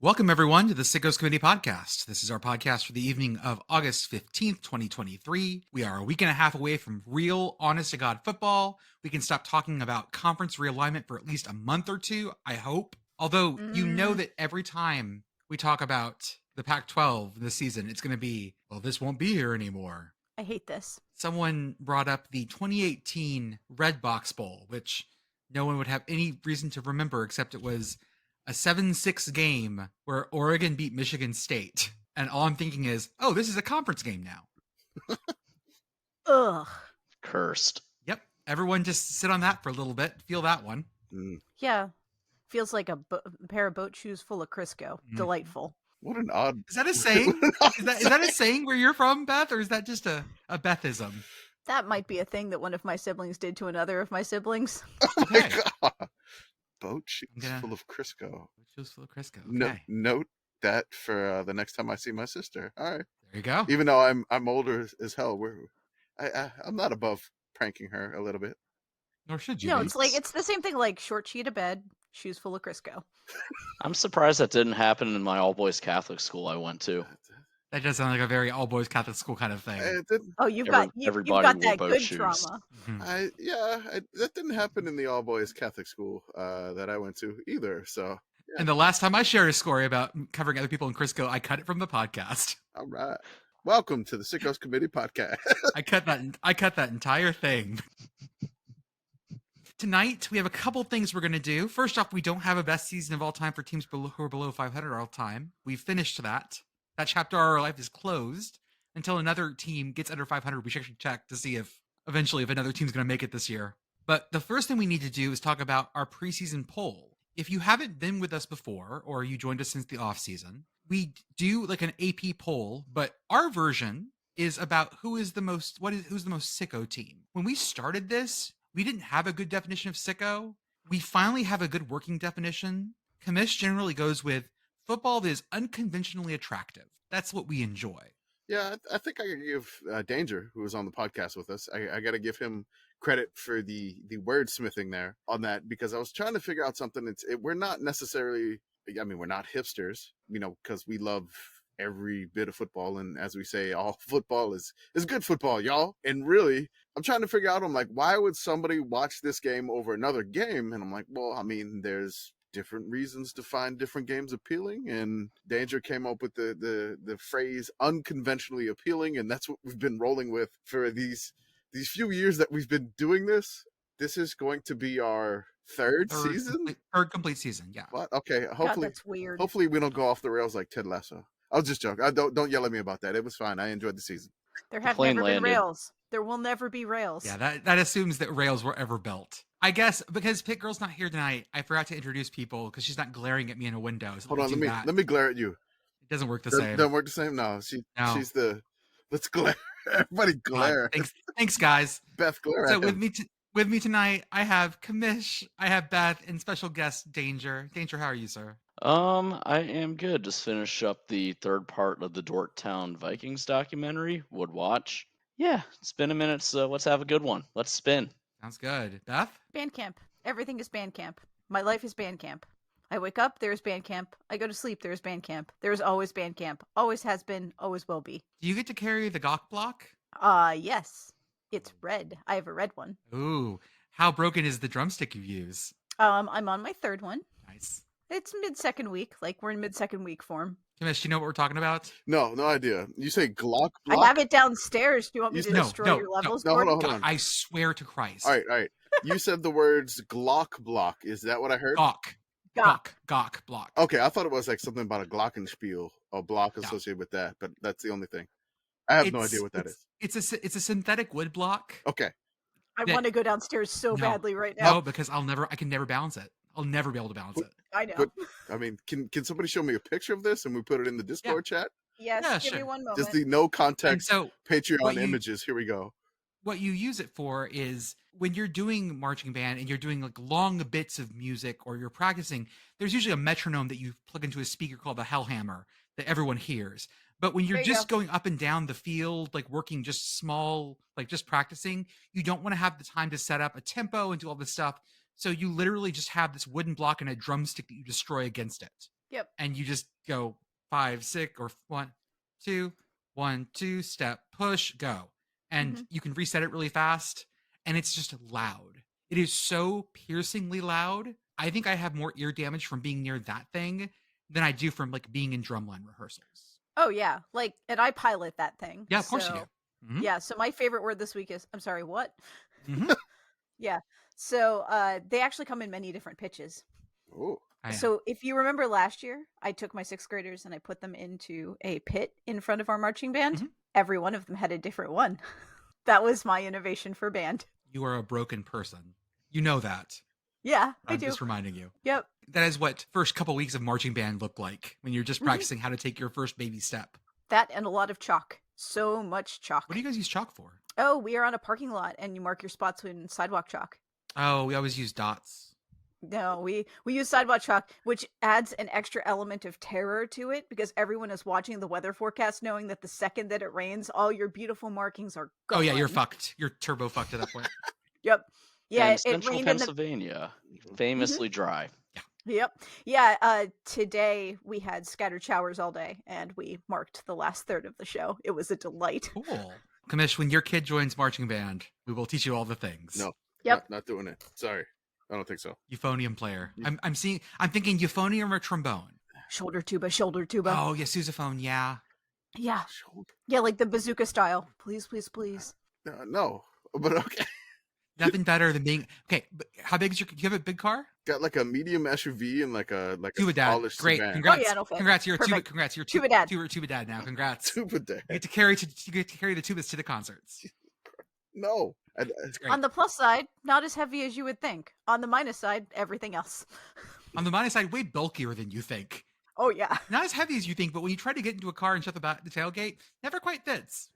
Welcome, everyone, to the SICKO's Committee Podcast. This is our podcast for the evening of August 15th, 2023. We are a week and a half away from real, honest-to-God football. We can stop talking about conference realignment for at least a month or two, I hope. Although, you know that every time we talk about the Pac-12 this season, it's going to be, well, this won't be here anymore. I hate this. Someone brought up the 2018 Red Box Bowl, which no one would have any reason to remember except it was a 7-6 game where Oregon beat Michigan State. And all I'm thinking is, oh, this is a conference game now. Ugh. Cursed. Yep. Everyone just sit on that for a little bit. Feel that one. Yeah. Feels like a pair of boat shoes full of Crisco. Delightful. What an odd... Is that a saying? Is that a saying where you're from, Beth? Or is that just a Bethism? That might be a thing that one of my siblings did to another of my siblings. Oh my God. Boat shoes full of Crisco. Boat shoes full of Crisco. Okay. Note that for the next time I see my sister. All right. There you go. Even though I'm older as hell, I'm not above pranking her a little bit. Nor should you. No, it's the same thing like short sheet of bed, shoes full of Crisco. I'm surprised that didn't happen in my all-boys Catholic school I went to. That does sound like a very all-boys Catholic school kind of thing. Oh, you've got that good trauma. That didn't happen in the all-boys Catholic school that I went to either. So, yeah. And the last time I shared a story about covering other people in Crisco, I cut it from the podcast. All right. Welcome to the SICKO's Committee Podcast. I cut that entire thing. Tonight, we have a couple things we're going to do. First off, we don't have a best season of all time for teams who are below 500 all time. We've finished that. That chapter of our life is closed until another team gets under 500. We should actually check to see if another team's going to make it this year. But the first thing we need to do is talk about our preseason poll. If you haven't been with us before, or you joined us since the off season, we do like an AP poll, but our version is about who's the most sicko team. When we started this, we didn't have a good definition of sicko. We finally have a good working definition. Commish generally goes with football that is unconventionally attractive. That's what we enjoy. Yeah, I think I could give Danger, who was on the podcast with us, I got to give him credit for the wordsmithing there on that, because I was trying to figure out something. We're not necessarily, we're not hipsters, because we love every bit of football. And as we say, all football is good football, y'all. And really, I'm trying to figure out, I'm like, why would somebody watch this game over another game? And I'm like, well, there's different reasons to find different games appealing, and Danger came up with the phrase unconventionally appealing, and that's what we've been rolling with for these few years that we've been doing this. This is going to be our third season? Third complete season, yeah. What? Okay, hopefully that's weird. Hopefully we don't go off the rails like Ted Lasso. I was just joking. Don't yell at me about that. It was fine. I enjoyed the season. There have never been rails. There will never be rails. Yeah, that assumes that rails were ever built. I guess because Pit Girl's not here tonight, I forgot to introduce people because she's not glaring at me in a window. So hold on, let me glare at you. It doesn't work the same. Doesn't work the same? No, she's the... Let's glare. Everybody glare. Thanks, guys. Beth, glare so at him. with me tonight, I have Commish, I have Beth, and special guest Danger. Danger, how are you, sir? I am good. Just finished up the third part of the Dorktown Vikings documentary. Would watch. Yeah, it's been a minute, so let's have a good one. Let's spin. Sounds good. Beth? Bandcamp. Everything is Bandcamp. My life is Bandcamp. I wake up, there's Bandcamp. I go to sleep, there's Bandcamp. There's always Bandcamp. Always has been, always will be. Do you get to carry the Gawk block? Yes. It's red. I have a red one. Ooh. How broken is the drumstick you use? I'm on my third one. Nice. It's mid-second week. Like, we're in mid-second week form. Commish, do you know what we're talking about? No idea. You say Glock block? I have it downstairs. Do you want me to destroy your levels? No, hold on. I swear to Christ. All right. You said the words Glock block. Is that what I heard? Gawk block. Okay, I thought it was like something about a glockenspiel, a block associated with that, but that's the only thing. I have no idea what that is. It's a synthetic wood block. Okay. I want to go downstairs so badly right now. No, because I can never balance it. I'll never be able to balance it. I know. But, can somebody show me a picture of this and we put it in the Discord chat? Yes, give me one moment. Just the no context Patreon images. Here we go. What you use it for is when you're doing marching band and you're doing like long bits of music or you're practicing, there's usually a metronome that you plug into a speaker called the Hellhammer that everyone hears. But when you're just going up and down the field, like working just small, like just practicing, you don't want to have the time to set up a tempo and do all this stuff. So you literally just have this wooden block and a drumstick that you destroy against it. Yep. and you just go 5, 6, or 1, 2, 1, 2, step, push, go. And Mhm. you can reset it really fast, and it's just loud. It is so piercingly loud. I think I have more ear damage from being near that thing than I do from like being in drumline rehearsals. Oh yeah, like, and I pilot that thing. Yeah, of course you So do. Mhm. yeah, so my favorite word this week is, I'm sorry, what? Mhm. Yeah. So they actually come in many different pitches. Oh, I am. So if you remember last year, I took my 6th graders and I put them into a pit in front of our marching band. Mhm. Every one of them had a different one. That was my innovation for band. You are a broken person. You know that. Yeah, I I'm do. just reminding you. Yep. That is what first couple weeks of marching band look like when you're just Mhm. practicing how to take your first baby step. That and a lot of chalk. So much chalk. What do you guys use chalk for? Oh, we are on a parking lot and you mark your spots with sidewalk chalk. Oh, we always use dots. No, we use sidewalk chalk, which adds an extra element of terror to it because everyone is watching the weather forecast knowing that the second that it rains, all your beautiful markings are gone. Oh yeah, you're fucked. You're turbo fucked at that point. Yep. Yeah, and it central rained in the Pennsylvania, famously dry. Yep. Yeah, today we had scattered showers all day and we marked the last third of the show. It was a delight. Cool. Kamish, when your kid joins marching band, we will teach you all the things. no. Yep. Not doing it. Sorry. I don't think so. Euphonium player. I'm thinking euphonium or trombone. Shoulder tuba, shoulder tuba. Oh yeah, sousaphone, yeah. Yeah. Shoulder. Yeah, like the bazooka style. Please, please, please. No, but okay. Nothing better than being okay. But how big is your? Do you have a big car? Got like a medium SUV and like a Tuba dad. polished Great. sedan. Congrats. Oh, yeah, it'll fit. Congrats. You're a tuba. Perfect. Congrats. You're Tuba dad. Tuba dad now. Congrats. Tuba dad. You get to carry the tubas to the concerts. No. It's great. On the plus side, not as heavy as you would think. On the minus side, everything else. On the minus side, way bulkier than you think. Oh yeah. Not as heavy as you think, but when you try to get into a car and shut the tailgate, never quite fits.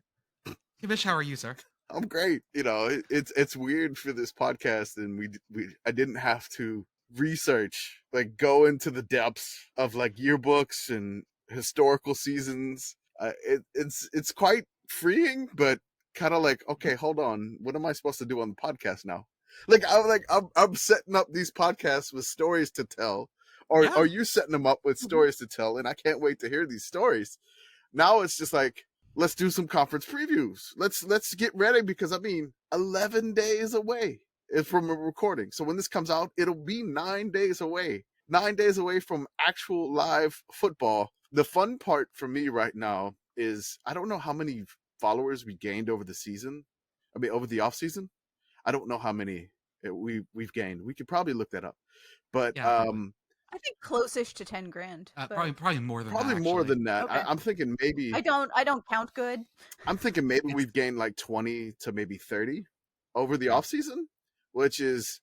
Kamish, how are you, sir? I'm great. You know, it's weird for this podcast, and I didn't have to research, like go into the depths of like yearbooks and historical seasons. It's quite freeing, but kind of like, okay, hold on, what am I supposed to do on the podcast now? I'm setting up these podcasts with stories to tell, or Yeah. are you setting them up with stories to tell? And I can't wait to hear these stories. Now it's just like, let's do some conference previews. Let's get ready because 11 days away from a recording. So when this comes out, it'll be 9 days away. 9 days away from actual live football. The fun part for me right now is I don't know how many followers we gained over the season. Over the off season. I don't know how many we've gained. We could probably look that up. But Yeah, probably. I think close-ish to 10 grand. but Probably more than probably that. more actually. than that. Okay. I'm thinking maybe I don't count good. I'm thinking maybe It's- we've gained like 20 to maybe 30 over the Yeah. off season, which is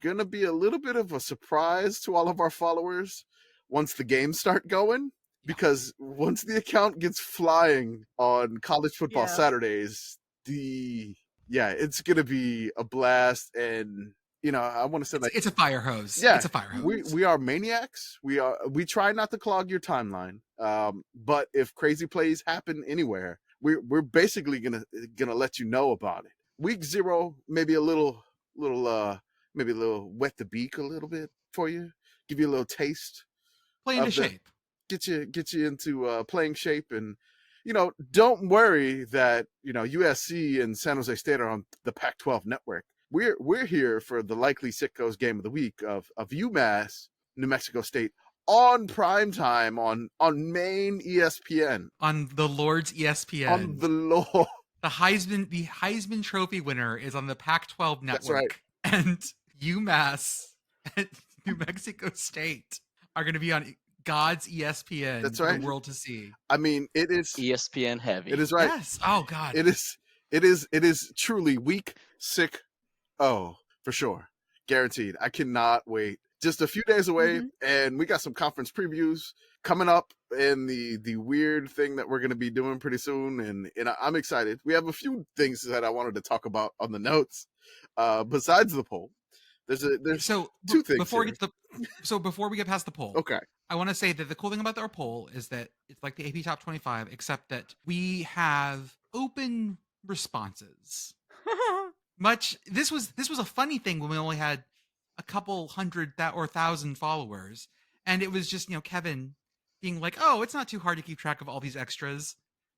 gonna be a little bit of a surprise to all of our followers once the games start going. Because once the account gets flying on college football Yeah. Saturdays, it's gonna be a blast. And I want to say It's a fire hose. Yeah, It's a fire hose. we are maniacs. We try not to clog your timeline. But if crazy plays happen anywhere, we're basically gonna let you know about it. Week 0, maybe a little wet the beak a little bit for you, give you a little taste, Play into of the- shape. get you into playing shape. And don't worry that USC and San Jose State are on the Pac-12 network. We're here for the likely SICKO's game of the week of UMass, New Mexico State on prime time on main ESPN, On the Lord's ESPN. on the law. The Heisman Trophy winner is on the Pac-12 network. That's right. And UMass and New Mexico State are going to be on God's ESPN That's for right. the world to see. It is ESPN heavy. it is right. Yes. Oh God. It is truly week sick. Oh, for sure. Guaranteed. I cannot wait. Just a few days away, and we got some conference previews coming up and the weird thing that we're going to be doing pretty soon. And I'm excited. We have a few things that I wanted to talk about on the notes. Besides the poll, there's So two things before here. before we get past the poll, Okay. I want to say that the cool thing about our poll is that it's like the AP Top 25, except that we have open responses. This was a funny thing when we only had a couple hundred or thousand followers, and it was just Kevin being like, "Oh, it's not too hard to keep track of all these extras."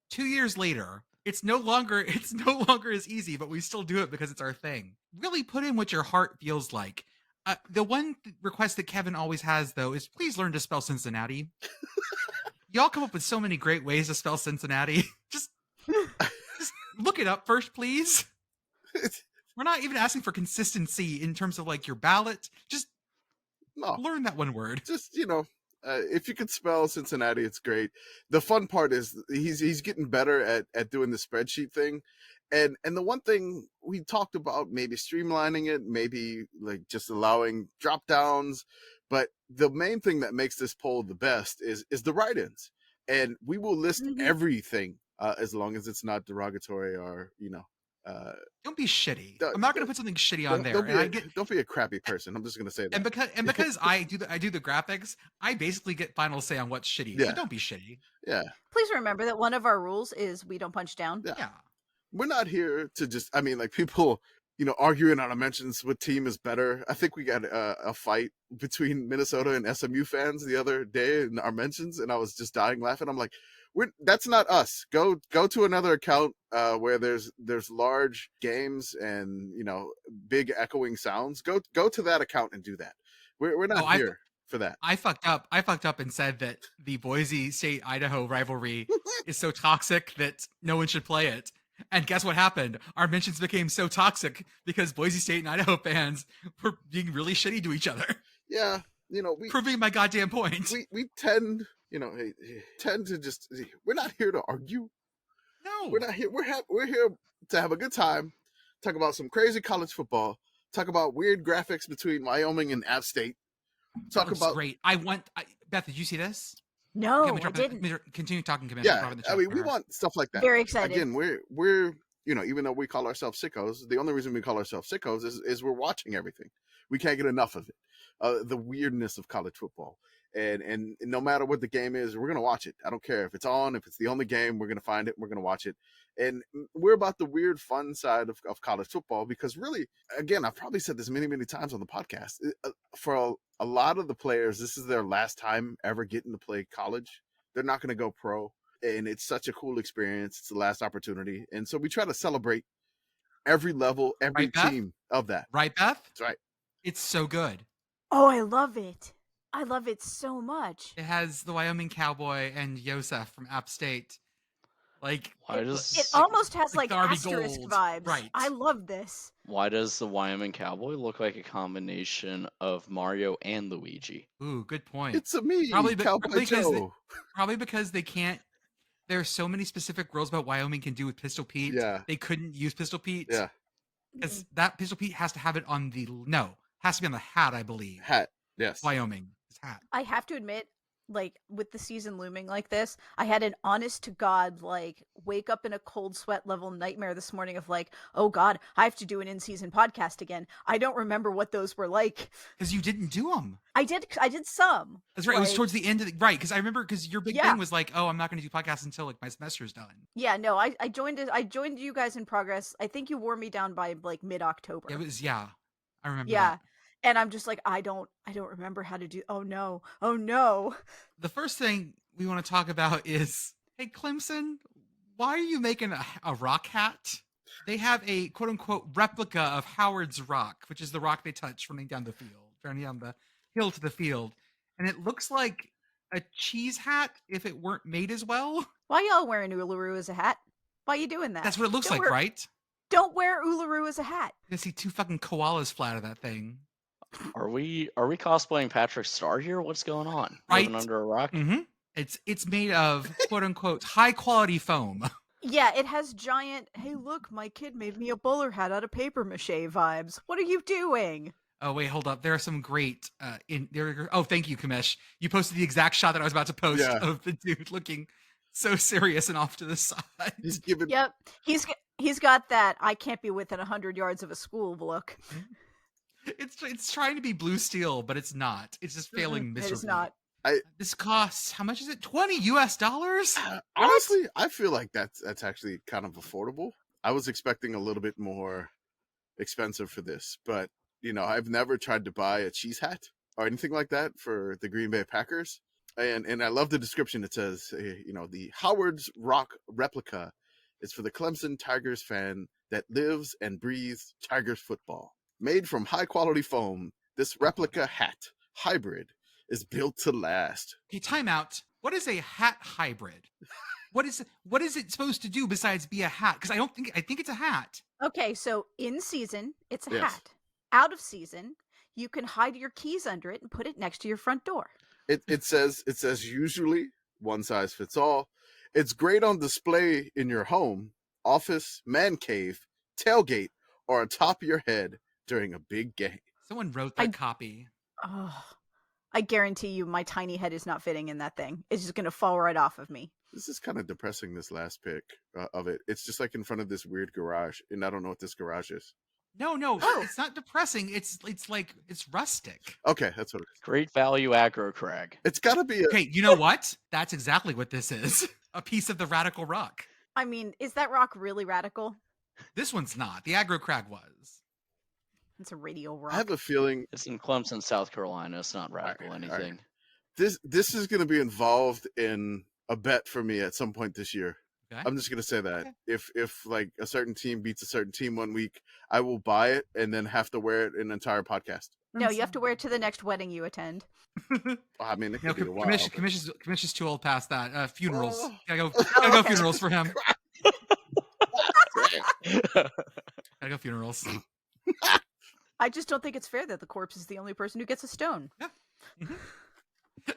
2 years later, it's no longer as easy, but we still do it because it's our thing. Really put in what your heart feels like. The one request that Kevin always has, though, is please learn to spell Cincinnati. Y'all come up with so many great ways to spell Cincinnati. just look it up first, please. We're not even asking for consistency in terms of like your ballot. Just learn that one word. Just if you could spell Cincinnati, it's great. The fun part is he's getting better at doing the spreadsheet thing. And the one thing we talked about, maybe streamlining it, maybe like just allowing drop downs. But the main thing that makes this poll the best is the write-ins. And we will list everything as long as it's not derogatory or, don't be shitty. I'm not going to put something shitty on there. Don't be a crappy person. I'm just going to say that. And because I do the graphics, I basically get final say on what's shitty. Yeah. So don't be shitty. Yeah. Please remember that one of our rules is we don't punch down. Yeah. We're not here to just, people, arguing on our mentions what team is better. I think we got a fight between Minnesota and SMU fans the other day in our mentions, and I was just dying laughing. I'm like, that's not us. Go to another account where there's large games and big echoing sounds. Go to that account and do that. We're not here for that. I fucked up and said that the Boise State Idaho rivalry is so toxic that no one should play it. And guess what happened? Our mentions became so toxic because Boise State and Idaho fans were being really shitty to each other. Yeah, proving my goddamn point. We tend to just, we're not here to argue. No, we're not here. We're here to have a good time, talk about some crazy college football, talk about weird graphics between Wyoming and App State. Talk about great. Beth, did you see this? No, I didn't. Continue talking, Commander. Yeah, we want stuff like that. Very excited. Again, we're even though we call ourselves sickos, the only reason we call ourselves sickos is we're watching everything. We can't get enough of it. The weirdness of college football. And no matter what the game is, we're going to watch it. I don't care if it's on, if it's the only game, we're going to find it, we're going to watch it. And we're about the weird, fun side of college football because really, again, I've probably said this many, many times on the podcast. For a lot of the players, this is their last time ever getting to play college. They're not going to go pro. And it's such a cool experience. It's the last opportunity. And so we try to celebrate every level, every team of that. Right, Beth? That's right. It's so good. Oh, I love it. I love it so much. It has the Wyoming Cowboy and Yosef from App State. Like, it almost has like asterisk Gold vibes. Right. I love this. Why does the Wyoming Cowboy look like a combination of Mario and Luigi? Ooh, good point. It's a me, Cowboy Joe. Probably because they can't. There are so many specific rules about Wyoming can do with Pistol Pete. Yeah. They couldn't use Pistol Pete. Yeah. Because that Pistol Pete has to have it on has to be on the hat, I believe. Hat, yes. Wyoming. Hat. I have to admit, like, with the season looming like this, I had an honest to God, like, wake up in a cold sweat level nightmare this morning of like, oh God, I have to do an in-season podcast again. I don't remember what those were like. Because you didn't do them. I did some. That's right. It was towards the end of right. Because I remember your big thing was like, oh, I'm not going to do podcasts until like my semester's done. Yeah, no, I joined you guys in progress. I think you wore me down by like mid-October. It was, I remember that. And I'm just like, I don't remember how to do. Oh no. The first thing we want to talk about is, hey, Clemson, why are you making a rock hat? They have a quote unquote replica of Howard's Rock, which is the rock they touch running down the hill to the field. And it looks like a cheese hat if it weren't made as well. Why y'all wearing Uluru as a hat? Why are you doing that? That's what it looks like, right? Don't wear Uluru as a hat. You see two fucking koalas fly out of that thing. Are we cosplaying Patrick Star here? What's going on? Right. Living under a rock? Mm-hmm. It's made of quote unquote high quality foam. Yeah, it has giant, hey look, my kid made me a bowler hat out of paper mache vibes. What are you doing? Oh wait, hold up. There are some great oh, thank you, Kamesh. You posted the exact shot that I was about to post of the dude looking so serious and off to the side. Yep. He's got that I can't be within 100 yards of a school look. It's trying to be blue steel, but it's not. It's just failing miserably. It is not. This costs, how much is it? $20 US? Honestly, I feel like that's actually kind of affordable. I was expecting a little bit more expensive for this, but I've never tried to buy a cheese hat or anything like that for the Green Bay Packers. And I love the description. It says, the Howard's Rock replica is for the Clemson Tigers fan that lives and breathes Tigers football. Made from high quality foam, this replica hat hybrid is built to last. Okay, time out. What is a hat hybrid? What is it supposed to do besides be a hat? Because I think it's a hat. Okay, so in season, it's a Yes. hat. Out of season, you can hide your keys under it and put it next to your front door. It says usually one size fits all. It's great on display in your home, office, man cave, tailgate, or on top of your head during a big game. Someone wrote that copy. Oh, I guarantee you my tiny head is not fitting in that thing. It's just going to fall right off of me. This is kind of depressing, this last pic of it. It's just like in front of this weird garage, and I don't know what this garage is. No, Oh. it's not depressing. It's like it's rustic. Okay, that's what it is. Great value aggro crag. It's got to be a... Okay, you know what? That's exactly what this is. A piece of the radical rock. I mean, is that rock really radical? This one's not. The aggro crag was. It's a radial rock. I have a feeling It's in Clemson, South Carolina. It's not radical All right. anything. this is going to be involved in a bet for me at some point this year. Okay. I'm just going to say that. Okay. If like a certain team beats a certain team one week, I will buy it and then have to wear it an entire podcast. No, you have to wear it to the next wedding you attend. I mean, it No, could be a while. commission's too old past that. Funerals. Oh. Gotta go funerals for him. Gotta go funerals. I just don't think it's fair that the corpse is the only person who gets a stone.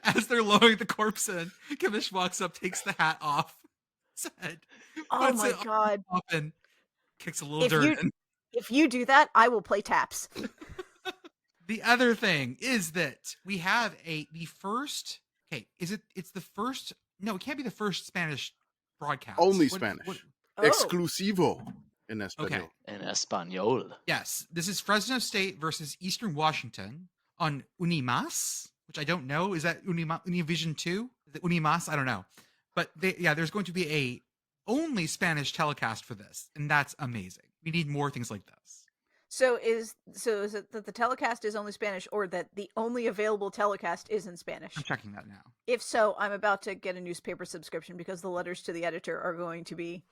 As they're lowering the corpse in, Kamish walks up, takes the hat off his head, Oh puts my it god. up, and kicks a little If dirt you- in. If you do that, I will play taps. The other thing is that we have the first. Okay, it's the first. No, it can't be the first Spanish broadcast. Only What- Spanish. what- Oh. Exclusivo in Espanol. Okay. In Espanol. Yes, this is Fresno State versus Eastern Washington on Unimas, which I don't know. Is that Univision 2? Is it Unimas? I don't know. But there's going to be a only Spanish telecast for this, and that's amazing. We need more things like this. So is it that the telecast is only Spanish, or that the only available telecast is in Spanish? I'm checking that now. If so, I'm about to get a newspaper subscription because the letters to the editor are going to be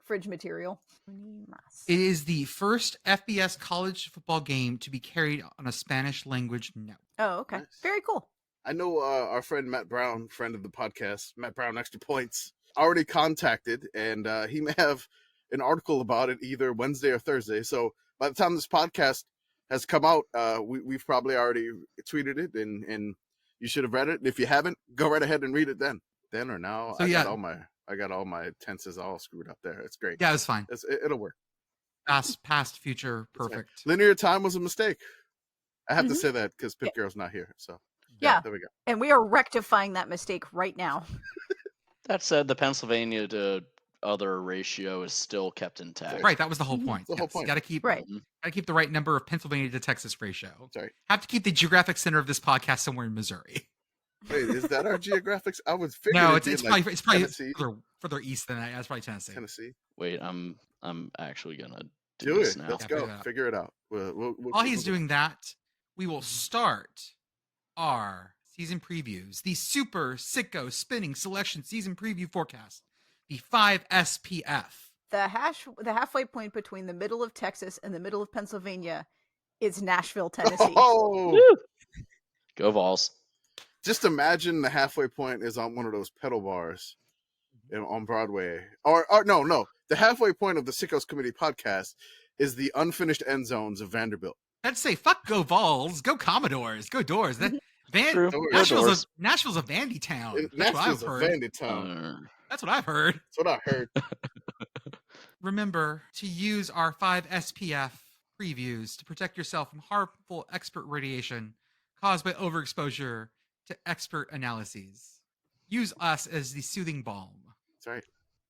fridge material. It is the first FBS college football game to be carried on a Spanish language network. Oh, okay. Nice. Very cool. I know our friend Matt Brown, friend of the podcast, Matt Brown Extra Points, already contacted, and he may have an article about it either Wednesday or Thursday. So by the time this podcast has come out, we've probably already tweeted it, and you should have read it. If you haven't, go right ahead and read it then or now. So, I got all my tenses all screwed up there. It's great. Yeah, it was fine. It'll work. Past, future, It's fine. perfect. Linear time was a mistake. I have to say that because Pit Girl's not here. So Yeah. there we go. And we are rectifying that mistake right now. That said, the Pennsylvania to other ratio is still kept intact. Right, that was the whole point. The whole point. Got to keep Right. Gotta keep the right number of Pennsylvania to Texas ratio. Sorry. Have to keep the geographic center of this podcast somewhere in Missouri. Wait, is that our geographics? I was figuring No, it'd it's be like probably Tennessee. further east than that. That's probably Tennessee. Tennessee. Wait, I'm actually gonna Do this it. now. Let's Yeah, go. figure it out. Figure it out. We'll While he's doing that, we will start our season previews. The Super Sicko Spinning Selection Season Preview Forecast. The 5 SPF. The halfway point between the middle of Texas and the middle of Pennsylvania is Nashville, Tennessee. Oh, Woo! Go Vols. just imagine the halfway point is on one of those pedal bars on Broadway. Or no. The halfway point of the Sickos Committee podcast is the unfinished end zones of Vanderbilt. I'd say fuck go Vols, go Commodores, go Doors. That True. Go Nashville's a Vandy town. That's what Nashville's I've a heard. Vandy town. That's what I've heard. That's what I heard. Remember to use our 5 SPF previews to protect yourself from harmful expert radiation caused by overexposure to expert analyses. Use us as the soothing balm. That's right.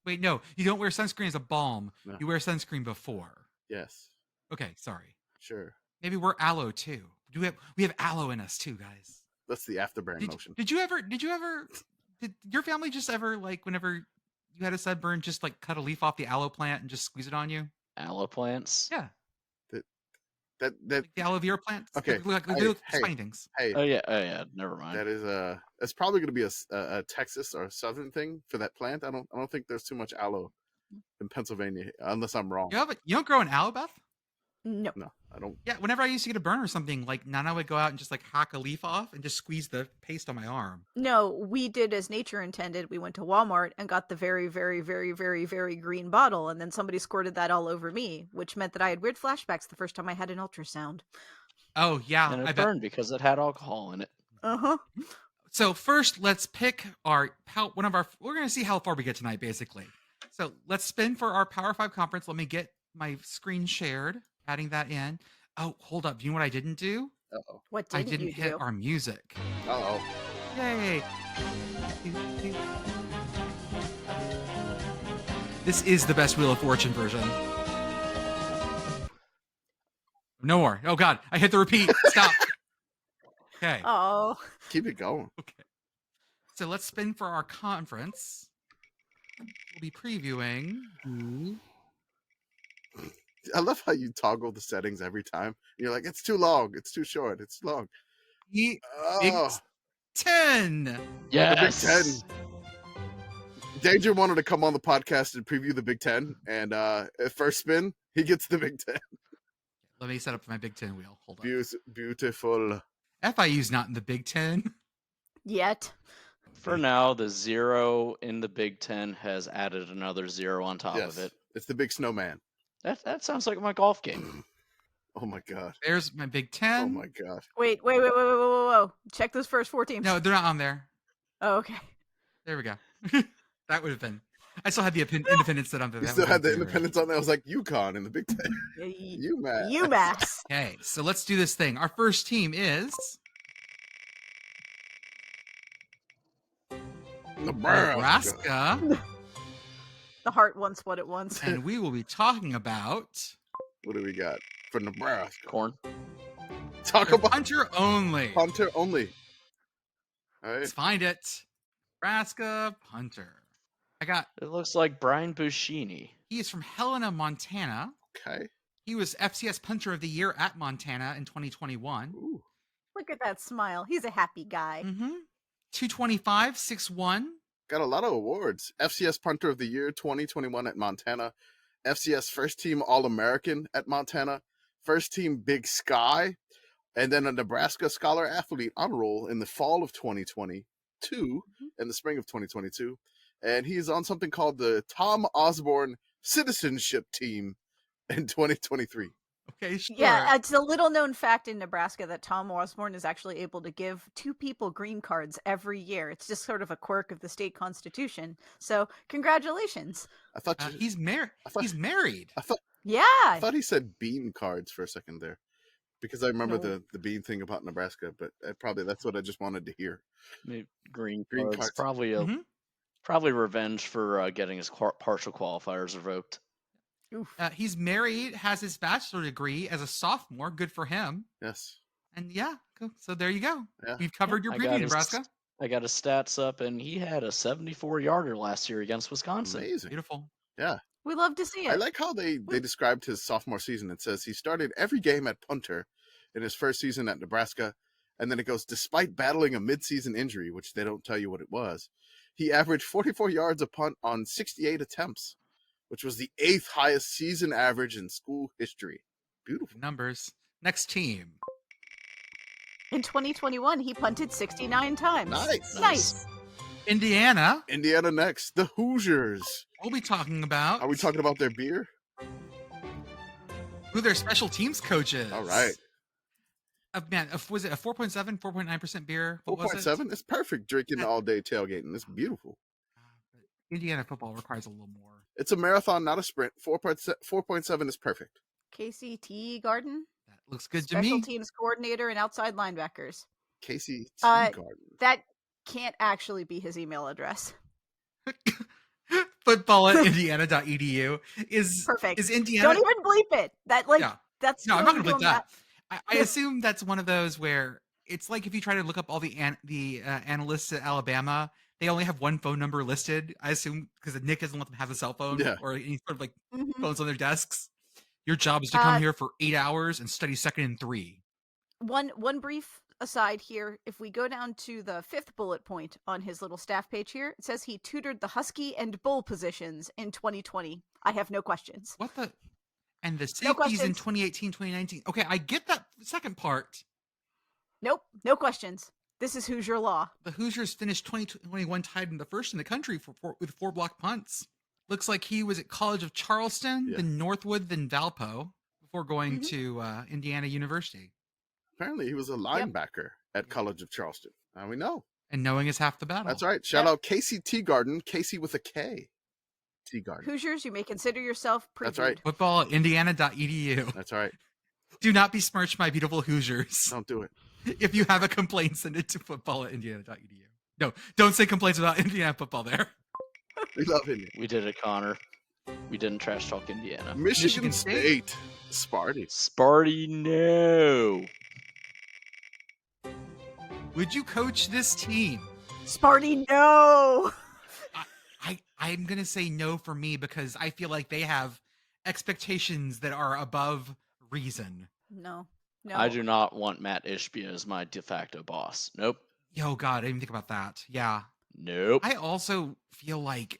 Wait, no, you don't wear sunscreen as a balm. No. You wear sunscreen before. Yes. Okay, sorry. Sure. Maybe we're aloe too. We have aloe in us too, guys. That's the afterburn motion. Did your family just ever, like, whenever you had a sunburn, just like cut a leaf off the aloe plant and just squeeze it on you? Aloe plants. Yeah. That Like the aloe vera plants. Okay, They hey, look hey. spiny things. hey, Oh yeah. Never mind. that is that's probably going to be a Texas or a Southern thing for that plant. I don't think there's too much aloe in Pennsylvania, unless I'm wrong. You don't grow an aloe, Beth? No. No, I don't. Yeah, whenever I used to get a burn or something, like Nana would go out and just like hack a leaf off and just squeeze the paste on my arm. No, we did as nature intended. We went to Walmart and got the very, very, very, very, very green bottle, and then somebody squirted that all over me, which meant that I had weird flashbacks the first time I had an ultrasound. Oh yeah, And I it bet. burned because it had alcohol in it. Uh-huh. So first, let's pick we're gonna see how far we get tonight, basically. So let's spin for our Power 5 conference. Let me get my screen shared, adding that in. Oh, hold up. You know what I didn't do? Uh-oh. What I didn't didn't you hit do? our music. Uh-oh. Yay! This is the best Wheel of Fortune version. No more. Oh God, I hit the repeat. Stop. Okay. Oh. Keep it going. Okay. So let's spin for our conference. We'll be previewing. I love how you toggle the settings every time. You're like, it's too long, it's too short, it's long. The Big Oh, 10. the Big Yes. Ten. Danger wanted to come on the podcast and preview the Big Ten, and at first spin, he gets the Big Ten. Let me set up my Big 10 wheel. Hold on. Beautiful. FIU's not in the Big 10. Yet. For now, the 0 in the Big Ten has added another 0 on top Yes, of it. it's the Big Snowman. That sounds like my golf game. Oh my god. There's my Big 10. Oh my god. Wait. Whoa. Check those first 4 teams. No, they're not on there. Oh, okay. There we go. That would have been. I still had the independence set on there. You That still would had the have been independence on there. I was like, UConn in the Big Ten. UMass. UMass. Okay, so let's do this thing. Our first team is Nebraska. Nebraska, The heart wants what it wants. and we will be talking about What do we got for Nebraska? Corn. Talk their about punter only. punter only. All right. Let's find it. Nebraska punter. It looks like Brian Buschini. He is from Helena, Montana. Okay. He was FCS punter of the year at Montana in 2021. Ooh. Look at that smile. He's a happy guy. Mm-hmm. 225, 6'1". Got a lot of awards. FCS Punter of the Year 2021 at Montana. FCS First Team All-American at Montana. First Team Big Sky. And then a Nebraska Scholar Athlete honor roll in the fall of 2022 and the spring of 2022. And he's on something called the Tom Osborne Citizenship Team in 2023. Okay, sure. Yeah, it's a little known fact in Nebraska that Tom Osborne is actually able to give 2 people green cards every year. It's just sort of a quirk of the state constitution. So, congratulations. I thought He's married. He's married. Yeah. I thought he said bean cards for a second there. Because I remember No. the bean thing about Nebraska, but probably that's what I just wanted to hear. Maybe green Green cards. cards. Probably Mhm. probably revenge for getting his partial qualifiers revoked. Oof. He's married, has his bachelor degree as a sophomore. Good for him. Yes. And yeah, cool. So there you go. Yeah. We've covered your I preview, got his- Nebraska. I got his stats up, and he had a 74-yarder last year against Wisconsin. Amazing. Beautiful. We love to see it. I like how they described his sophomore season. It says he started every game at punter in his first season at Nebraska. And then it goes, despite battling a midseason injury, which they don't tell you what it was, he averaged 44 yards a punt on 68 attempts, which was the 8th highest season average in school history. Beautiful. Numbers. Next team. In 2021, he punted 69 times. Nice. Indiana. Indiana next. The Hoosiers. We'll be talking about Are we talking about their beer? who their special teams coach is. All right. Was it a 4.7, 4.9% beer? What was it? 4.7? It's perfect drinking all day tailgating. It's beautiful. Indiana football requires a little more. It's a marathon, not a sprint. 4.7 is perfect. KCT Garden, That looks good to special me. teams coordinator and outside linebackers. Casey T. Uh, Garden. That can't actually be his email address. Football at indiana.edu is Perfect. Is Indiana. Don't even bleep it. That Yeah. that's No, I'm not going to going bleep that. I assume that's one of those where it's like if you try to look up all the analysts at Alabama, they only have one phone number listed. I assume because Nick doesn't let them have a cell phone Yeah. or any sort of like Mhm. phones on their desks. Your job is to come Uh, here for 8 hours and study second and 3. One brief aside here. If we go down to the 5th bullet point on his little staff page here, it says he tutored the Husky and Bull positions in 2020. I have no questions. What the? And the No safeties in questions. 2018, 2019. Okay, I get that second part. Nope, no questions. This is Hoosier law. The Hoosiers finished 2021 tied in the first in the country with 4 block punts. Looks like he was at College of Charleston, Yeah. then Northwood, then Valpo, before going Mhm. to Indiana University. Apparently, he was a linebacker at College of Charleston. Now we know. And knowing is half the battle. That's right. Shout out Casey Teagarden. Casey with a K. Teagarden. Hoosiers, you may consider yourself previewed. That's right. Football at indiana.edu. That's right. Do not besmirch my beautiful Hoosiers. Don't do it. If you have a complaint, send it to football@indiana.edu. No, don't say complaints about Indiana football there. We love Indiana. We did it, Connor. We didn't trash talk Indiana. Michigan Michigan State. State. Sparty. Sparty, no. Would you coach this team? Sparty, no! I'm going to say no for me because I feel like they have expectations that are above reason. No. I do not want Matt Ishbia as my de facto boss. Nope. Yo, God, I didn't even think about that. Yeah. Nope. I also feel like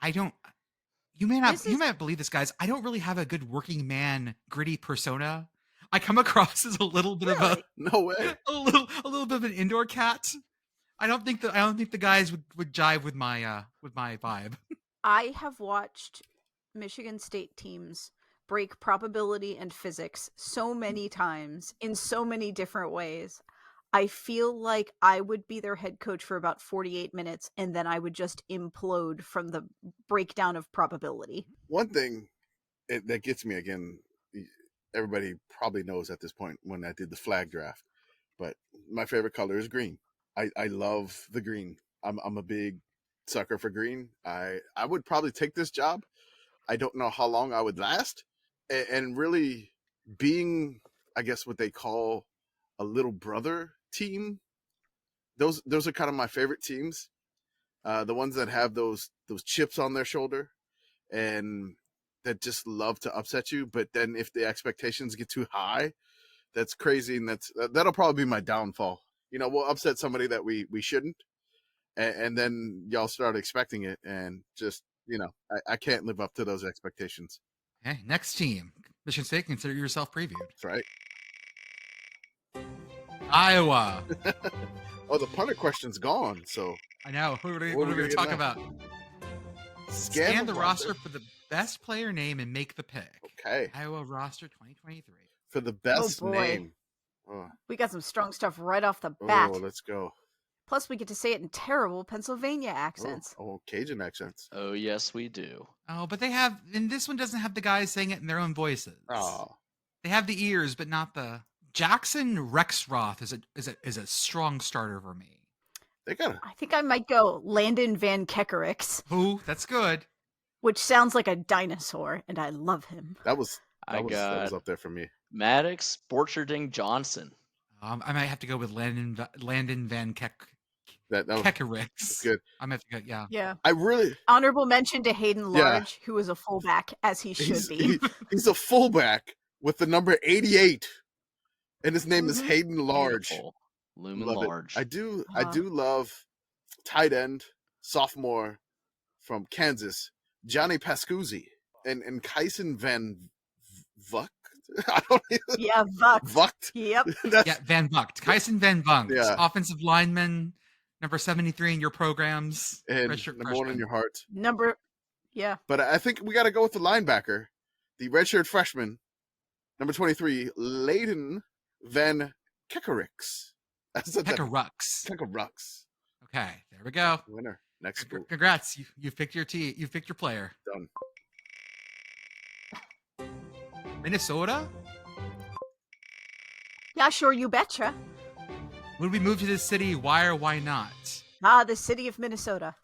I don't. You may not. This You is- may not believe this, guys. I don't really have a good working man, gritty persona. I come across as a little bit Really? No way. a little bit of an indoor cat. I don't think the guys would jive with my vibe. I have watched Michigan State teams break probability and physics so many times in so many different ways. I feel like I would be their head coach for about 48 minutes and then I would just implode from the breakdown of probability. One thing that gets me again, everybody probably knows at this point when I did the flag draft, but my favorite color is green. I love the green. I'm a big sucker for green. I would probably take this job. I don't know how long I would last, and really being, I guess, what they call a little brother team. Those are kind of my favorite teams. The ones that have those chips on their shoulder and that just love to upset you. But then if the expectations get too high, that's crazy, and that'll probably be my downfall. You know, we'll upset somebody that we shouldn't, and then y'all start expecting it, and just, you know, I can't live up to those expectations. Okay, next team. Michigan State, consider yourself previewed. That's right. Iowa. Oh, the punter question's gone, so I know. What are we What are we going to gonna talk get about? Scan the roster for the best player name and make the pick. Okay. Iowa roster 2023. For the best boy. name. Oh, We got some strong stuff right off the bat. let's go. Plus, we get to say it in terrible Pennsylvania accents. Oh, Cajun accents. Oh, yes, we do. Oh, but they have, and this one doesn't have the guys saying it in their own voices. Oh, They have the ears, but not the. Jackson Rexroth is a strong starter for me. they got I think I might go Landon Van Kekerix, Ooh, that's good. which sounds like a dinosaur, and I love him. that was I that got was up there for me. Maddox Borcherding Johnson. I might have to go with Landon Van That was Kekerix. good. I'm gonna have to go. Yeah. Yeah. I really Honorable mention to Hayden Yeah. Large, who is a fullback, as he should be. he's a fullback with the number 88, and his name is Mhm. Hayden Large. Beautiful. Lumen Love it. Large. I do Uh-huh. love tight end sophomore from Kansas, Johnny Pascuzzi, and Kyson Van Vuck. I don't even Yeah, Vuck. Vucked. Yep. That's Yeah, Van Vugt. Kyson Van Vugt. Yeah. Offensive lineman, number 73 in your programs. and redshirt number one in freshman. your heart. Yeah. But I think we got to go with the linebacker, the redshirt freshman, number 23, Layden Van Kekerix. That's a Kekerux. Kekerux. Okay, there we go. Winner. Next school. Congrats, you've picked your team. You've picked your player. Done. Minnesota. Yeah, sure, you betcha. Would we move to this city? Why or why not? Ah, the city of Minnesota.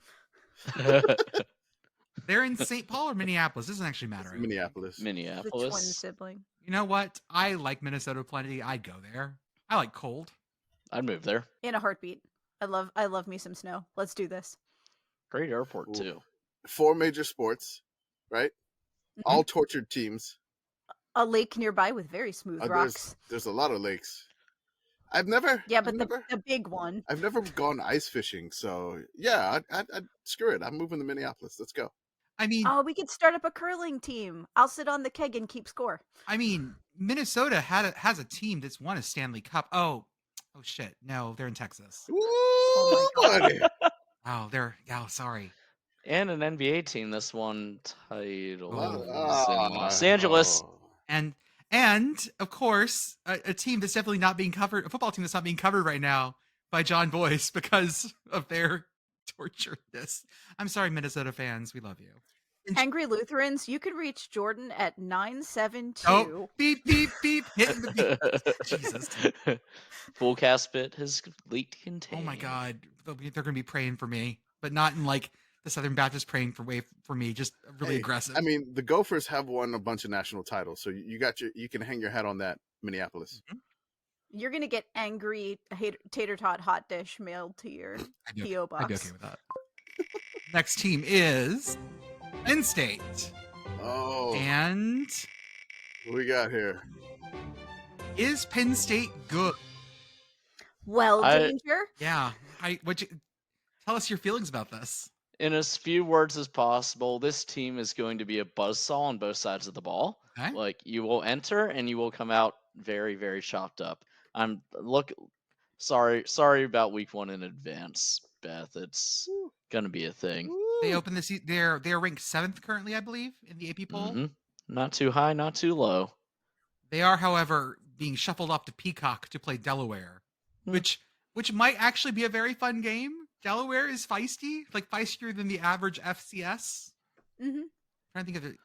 They're in St. Paul or Minneapolis. Doesn't actually matter. Minneapolis. The twin Minneapolis. sibling. You know what? I like Minnesota plenty. I'd go there. I like cold. I'd move there. In a heartbeat. I love me some snow. Let's do this. Great airport, Ooh. too. 4 major sports, right? Mhm. All tortured teams. A lake nearby with very smooth rocks. There's a lot of lakes. I've never The big one. I've never gone ice fishing, so yeah, I'd screw it. I'm moving to Minneapolis. Let's go. I mean, Oh, we could start up a curling team. I'll sit on the keg and keep score. Minnesota has a team that's won a Stanley Cup. Oh shit. No, they're in Texas. Ooh, buddy. Oh, sorry. And an NBA team that's won titles Oh. in Los Angeles. And of course, a team that's definitely not being covered, a football team that's not being covered right now by John Boyce because of their torturedness. I'm sorry, Minnesota fans. We love you. Angry Lutherans, you can reach Jordan at 972. Oh, beep, beep, beep. Hitting the beep. Jesus. Full cast bit has leaked contain. Oh my God. They're going to be praying for me, but not in like the Southern Baptist praying for me, just really aggressive. I mean, the Gophers have won a bunch of national titles, so you can hang your hat on that, Minneapolis. Mm-hmm. You're gonna get angry tater tot hot dish mailed to your PO box. I'd be okay with that. Next team is Penn State. Oh, and what we got here? Is Penn State good? Well, Danger. Yeah. Tell us your feelings about this. In as few words as possible, this team is going to be a buzzsaw on both sides of the ball. Okay. Like, you will enter and you will come out very, very chopped up. Sorry about week 1 in advance, Beth. It's gonna be a thing. They open the season. They're ranked 7th currently, I believe, in the AP poll. Mm-hmm. Not too high, not too low. They are, however, being shuffled off to Peacock to play Delaware, which might actually be a very fun game. Delaware is feisty, like feistier than the average FCS. Mm-hmm. Trying to think of it.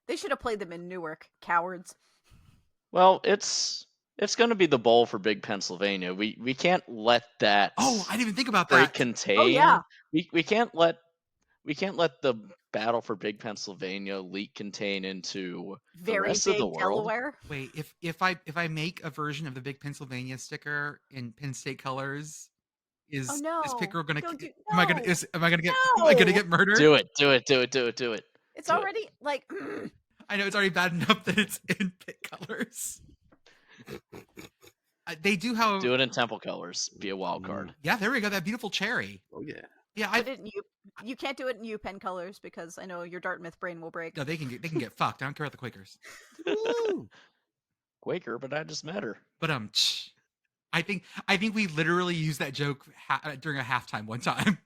They should have played them in Newark, cowards. Well, it's going to be the bowl for Big Pennsylvania. We can't let that. Oh, I didn't even think about break that. contain. Oh yeah. We can't let the battle for Big Pennsylvania leak contain into the Very rest big of the world. Delaware. Wait, if I make a version of the Big Pennsylvania sticker in Penn State colors, is Pick Girl gonna? Am I gonna get murdered? Do it. It's already like. I know it's already bad enough that it's in Pitt colors. They do, however. Do it in Temple colors. Be a wild card. Yeah, there we go. That beautiful cherry. Oh yeah. Yeah, you can't do it in UPenn colors because I know your Dartmouth brain will break. No, they can get fucked. I don't care about the Quakers. Quaker, but I just met her. But I think we literally used that joke during a halftime one time.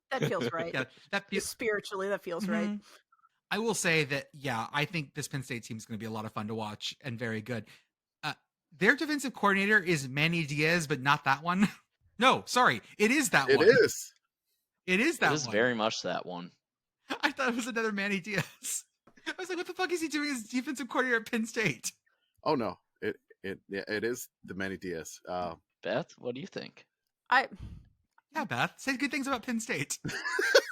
That feels right. Yeah, spiritually, that feels right. I will say that, yeah, I think this Penn State team is going to be a lot of fun to watch and very good. Their defensive coordinator is Manny Diaz, but not that one. No, sorry, it is that one. It is. It is that one. It is very much that one. I thought it was another Manny Diaz. I was like, what the fuck is he doing as defensive coordinator at Penn State? Oh no, it is the Manny Diaz. Beth, what do you think? Yeah, Beth, say good things about Penn State.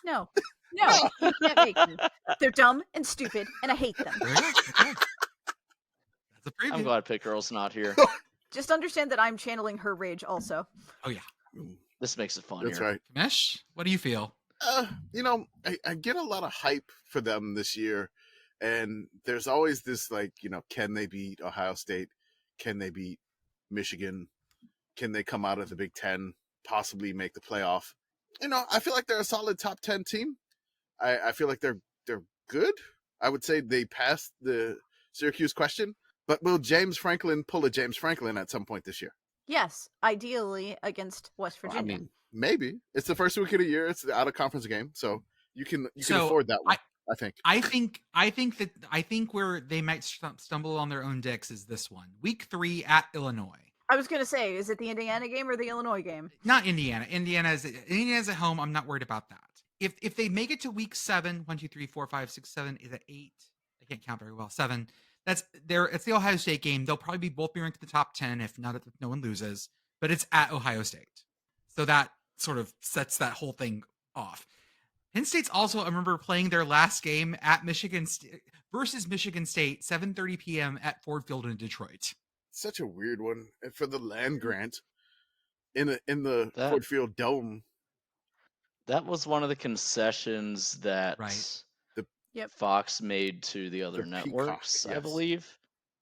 No, you can't make me. They're dumb and stupid, and I hate them. There you go. Okay. That's a preview. I'm glad Pick Girl's not here. Just understand that I'm channeling her rage also. Oh yeah, this makes it fun. That's here. right. Mesh, what do you feel? I get a lot of hype for them this year, and there's always this can they beat Ohio State? Can they beat Michigan? Can they come out of the Big Ten, possibly make the playoff? I feel like they're a solid top 10 team. I feel like they're good. I would say they passed the Syracuse question, but will James Franklin pull a James Franklin at some point this year? Yes, ideally against West Virginia. I mean, maybe. It's the first week of the year. It's the out of conference game, so you can afford that one. I think where they might stumble on their own dicks is this one. Week 3 at Illinois. I was going to say, is it the Indiana game or the Illinois game? Not Indiana. Indiana's at home. I'm not worried about that. If they make it to week 7, 1, 2, 3, 4, 5, 6, 7, is it 8? I can't count very well. 7. It's the Ohio State game. They'll probably both be ranked in the top 10 if no one loses. But it's at Ohio State, so that sort of sets that whole thing off. Penn State's also, I remember playing their last game at Michigan versus Michigan State, 7:30 p.m. at Ford Field in Detroit. Such a weird one for the land grant in the Ford Field Dome. That was one of the concessions that Fox made to the other networks, Peacock, yes. I believe.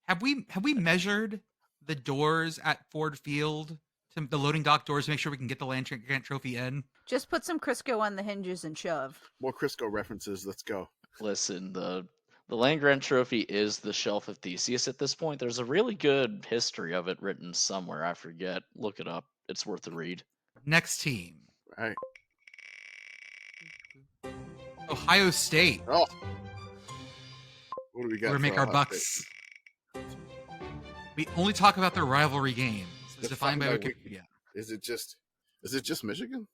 Have we measured the doors at Ford Field, to the loading dock doors, to make sure we can get the Land Grant Trophy in? Just put some Crisco on the hinges and shove. More Crisco references. Let's go. Listen, the Land Grant Trophy is the Shelf of Theseus at this point. There's a really good history of it written somewhere. I forget. Look it up. It's worth a read. Next team, Right. Ohio State. Oh. What do we got? We're gonna make for our Ohio bucks. State? We only talk about their rivalry games. It's defined by Defined by Wikipedia. Is it just Michigan?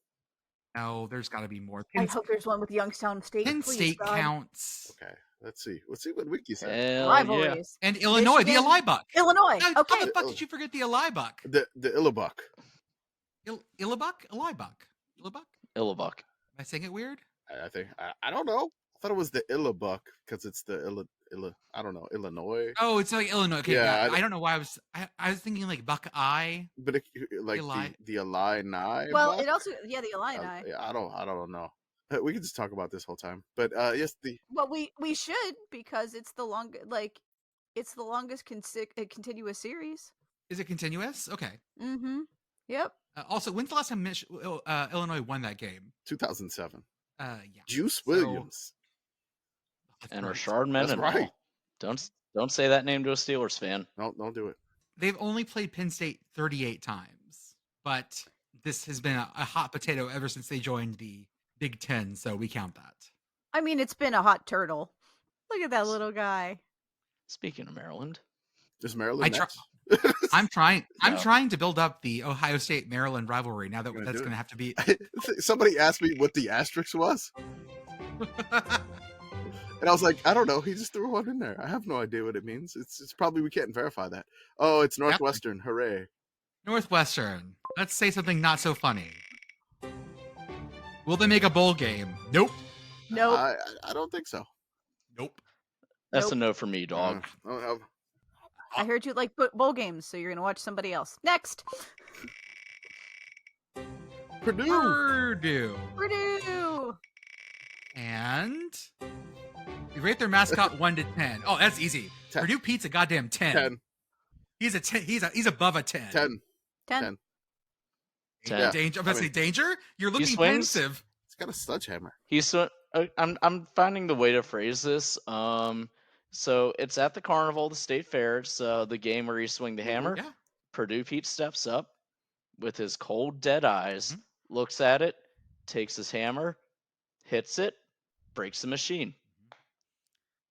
No, there's got to be more. I hope there's one with Youngstown State. Penn please, State God. counts. Okay. Let's see what Wiki said. Hell yeah. Rivalries. And Illinois, the Michigan. Eli Buck. Illinois. How Okay. the fuck did you forget the Eli Buck? The Illabuck. Illibuck? Eli Buck? Illibuck? Illabuck. Am I saying it weird? I think I don't know. I thought it was the Illabuck because it's the I don't know, Illinois. Oh, it's like Illinois. Okay, Yeah, yeah. I don't know why I was thinking like Buckeye. But like Eli- the Illini. Well, Buck? it also the Illini. Yeah, I don't know. We could just talk about this whole time. But yes, Well, we should because it's the longest continuous series. Is it continuous? Okay. Mm-hmm. Yep. Also, when's the last time Illinois won that game? 2007. Yeah. Juice So- Williams. And Right. Rashard That's Mendenhall. right. Don't say that name to a Steelers fan. Don't do it. They've only played Penn State 38 times, but this has been a hot potato ever since they joined the Big Ten, so we count that. I mean, it's been a hot turtle. Look at that little guy. Speaking of Maryland, Is Maryland I try- next? I'm trying No. to build up the Ohio State Maryland rivalry now that Gonna that's do going to it. have to be. Somebody asked me what the asterisk was, and I was like, I don't know. He just threw one in there. I have no idea what it means. It's probably we can't verify that. Oh, it's Northwestern. Hooray! Northwestern. Let's say something not so funny. Will they make a bowl game? Nope. Nope. I don't think so. Nope. that's Nope. a no for me, dog. I heard you like bowl games, so you're gonna watch somebody else. Next, Purdue. Purdue. Purdue. And we rate their mascot 1 to 10. Oh, that's easy. 10. Purdue Pete's a goddamn 10. 10. He's a 10. He's above a 10. 10. 10. 10. Yeah. Danger. I'm about to say danger. You're looking swings. pensive. It's got a sledgehammer. I'm finding the way to phrase this. So it's at the carnival, the state fair. It's the game where you swing the hammer. Yeah. Purdue Pete steps up with his cold, dead eyes, Mhm. looks at it, takes his hammer, hits it, breaks the machine.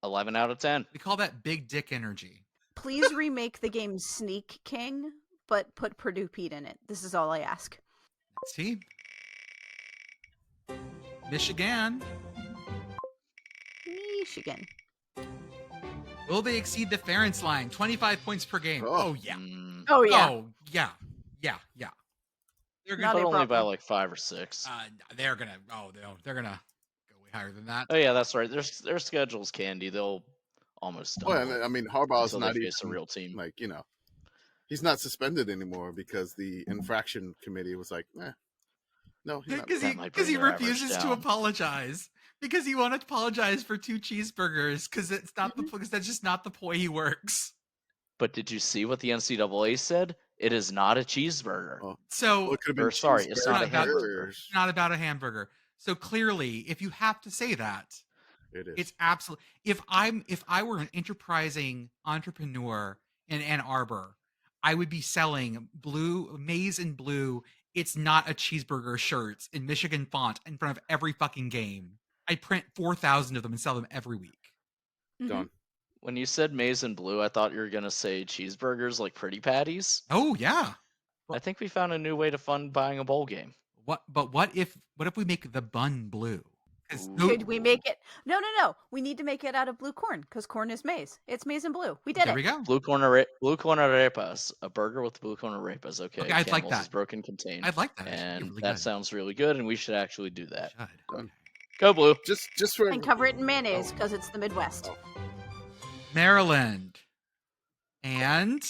11 out of 10. We call that big dick energy. Please remake the game Sneak King, but put Purdue Pete in it. This is all I ask. Next team. Michigan. Michigan. Will they exceed the Ferentz line? 25 points per game. Oh. Oh, yeah. Mm, Oh yeah. Oh, yeah. Yeah. Yeah. They're Not gonna. but a only by problem. like 5 or 6. They're gonna. Oh, they're gonna go way higher than that. Oh yeah, that's right. Their schedule's candy. They'll almost Oh, stumble and I mean Harbaugh's until not they even face a real team. like he's not suspended anymore because the infraction committee was like, no, he's not. Because That might he bring their average refuses to down. apologize because he won't apologize for 2 cheeseburgers because it's not because that's just not the way he works. But did you see what the NCAA said? It is not a cheeseburger. Oh. So Well, it could have been Or, sorry, it's not a cheeseburgers. it's not about a hamburger. So clearly, if you have to say that, It is. it's absolutely. If I were an enterprising entrepreneur in Ann Arbor, I would be selling maize and blue. It's not a cheeseburger shirts in Michigan font in front of every fucking game. I print 4,000 of them and sell them every week. Mhm. Done. When you said maize and blue, I thought you were gonna say cheeseburgers like pretty patties. Oh yeah. I think we found a new way to fund buying a bowl game. What if we make the bun blue? 'Cause Ooh. no- Could we make it? No. We need to make it out of blue corn because corn is maize. It's maize and blue. We did there it. we go. Blue corn arepas, a burger with blue corn arepas. Okay, Okay, I'd like Campbell's is that. broken contained, I'd like that. It should be and really that good. sounds really good. And we should actually do that. Should. Done. Go blue. Just for And cover it in mayonnaise because it's the Midwest. Maryland. And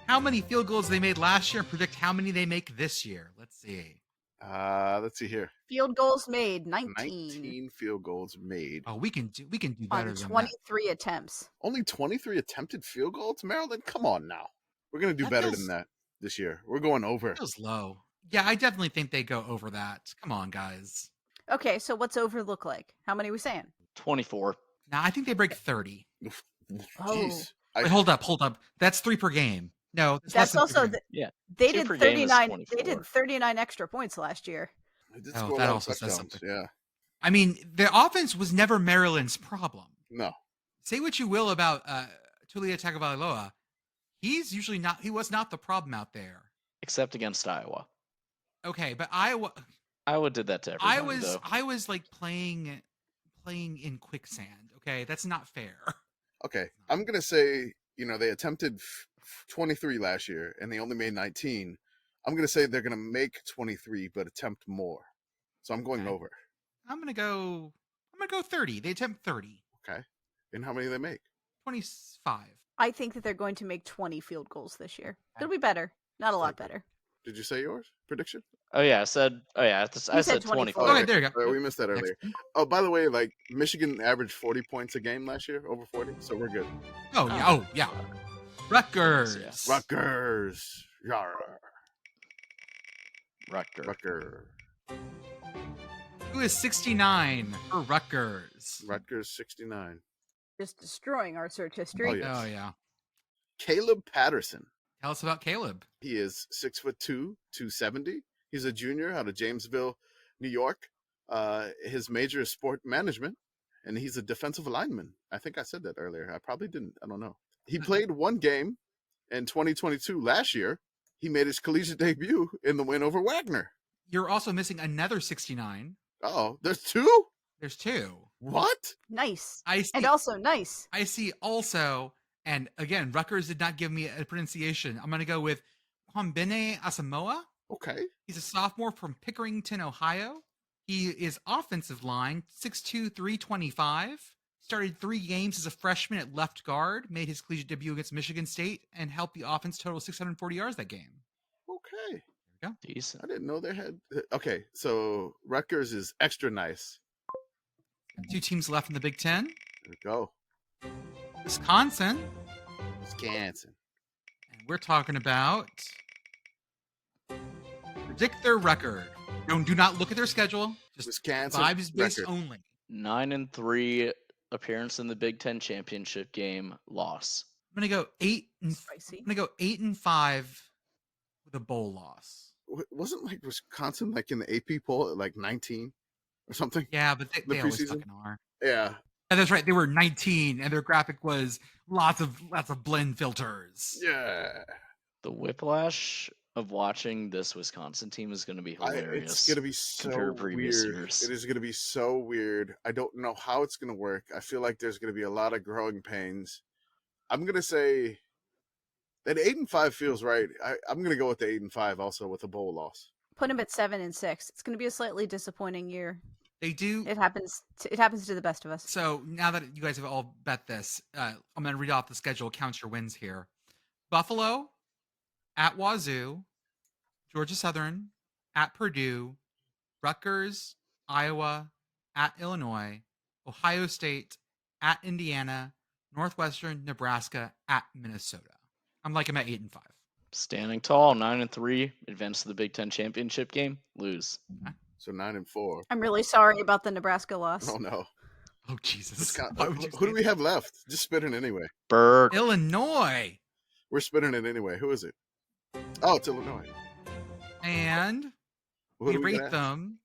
how many field goals they made last year and predict how many they make this year. Let's see. Let's see here. Field goals made, 19 19 field goals made. Oh, we can do better on than that. 23 attempts. Only 23 attempted field goals, Maryland? Come on now. We're going to do That better feels- than that this year. We're going over. Feels low. Yeah, I definitely think they go over that. Come on, guys. Okay, so what's over look like? How many are we saying? 24. Now I think they break 30. Jeez. Wait, hold up. That's 3 per game. No, it's less That's than 3 per also game. Yeah. they 2 did per game is 39. They 24. did 39 extra points last year. I did Oh, score a that lot of also says touchdowns. something. Yeah. I mean, the offense was never Maryland's problem. No. Say what you will about Tulia Tagovailoa, he was not the problem out there. Except against Iowa. Okay, but Iowa Did that to everybody, though. I was like playing in quicksand. Okay, that's not fair. Okay. I'm going to say, they attempted 23 last year and they only made 19. I'm going to say they're going to make 23 but attempt more. So I'm going Okay. over. I'm gonna go 30. They attempt 30. Okay. And how many do they make? 25. I think that they're going to make 20 field goals this year. It'll be better, not a lot better. Did you say yours? Prediction? I said You I said said 24. 24. Okay, there you go. All right, we missed that Next. earlier. Oh, by the way, like Michigan averaged 40 points a game last year, over 40, so we're good. Oh yeah. Rutgers. Yes. Rutgers. Yarr. Rutger. Who is 69 for Rutgers? Rutgers 69. Just destroying our search history. Oh, yeah. Oh yeah. Caleb Patterson. Tell us about Caleb. He is 6'2", 270. He's a junior out of Jamesville, New York. His major is sport management, and he's a defensive lineman. I think I said that earlier. I probably didn't. I don't know. He played one game in 2022 last year. He made his collegiate debut in the win over Wagner. You're also missing another 69. Oh, there's two? There's 2. What? Nice. I see. And also nice. I see also, and again, Rutgers did not give me a pronunciation. I'm going to go with Kwambene Asamoah. Okay. He's a sophomore from Pickerington, Ohio. He is offensive line, 6'2", 325. Started 3 games as a freshman at left guard, made his collegiate debut against Michigan State, and helped the offense total 640 yards that game. Okay. Decent. I didn't know they had. Okay, so Rutgers is extra nice. 2 teams left in the Big Ten. There we go. Wisconsin. Wisconsin. And we're talking about predict their record. Do not look at their schedule. Just Wisconsin. vibes based record. only. 9-3 appearance in the Big Ten championship game. Loss. I'm gonna go 8 and Spicy. I'm gonna go 8-5 with a bowl loss. Wasn't like Wisconsin like in the AP poll at like 19 or something? Yeah, but The they always preseason? fucking are. Yeah. And that's right. They were 19, and their graphic was lots of blend filters. Yeah. The whiplash of watching this Wisconsin team is going to be hilarious. It's going to be so compared to previous weird. years. It is going to be so weird. I don't know how it's going to work. I feel like there's going to be a lot of growing pains. I'm going to say that 8-5 feels right. I'm going to go with the 8-5 also with a bowl loss. Put him at 7-6. It's going to be a slightly disappointing year. They do. It happens to the best of us. So now that you guys have all bet this, I'm going to read off the schedule, count your wins here. Buffalo, at Wazoo, Georgia Southern, at Purdue, Rutgers, Iowa, at Illinois, Ohio State, at Indiana, Northwestern, Nebraska, at Minnesota. I'm like, I'm at 8-5. Standing tall, 9-3, advance to the Big Ten championship game, lose. So 9-4. I'm really sorry about the Nebraska loss. Oh no. Oh, Jesus. Wisconsin, Why would you who say do we have left? Just spit it anyway. Bird. Illinois. We're spitting it anyway. Who is it? Oh, it's Illinois. And Who we do rate got? them.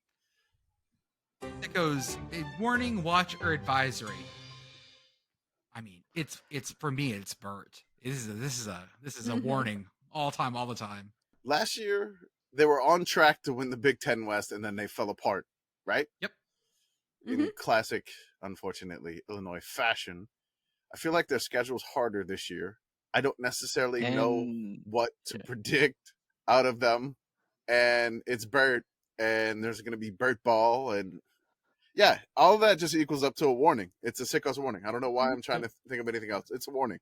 It goes a warning, watch, or advisory. I mean, it's for me, it's Bert. This is a warning all the time. Last year, they were on track to win the Big Ten West, and then they fell apart, right? Yep. In classic, unfortunately, Illinois fashion. I feel like their schedule's harder this year. I don't necessarily know And- what to predict out of them. And it's Bert, and there's going to be Bert Ball. And yeah, all of that just equals up to a warning. It's a SICKO's warning. I don't know why I'm trying to think of anything else. It's a warning.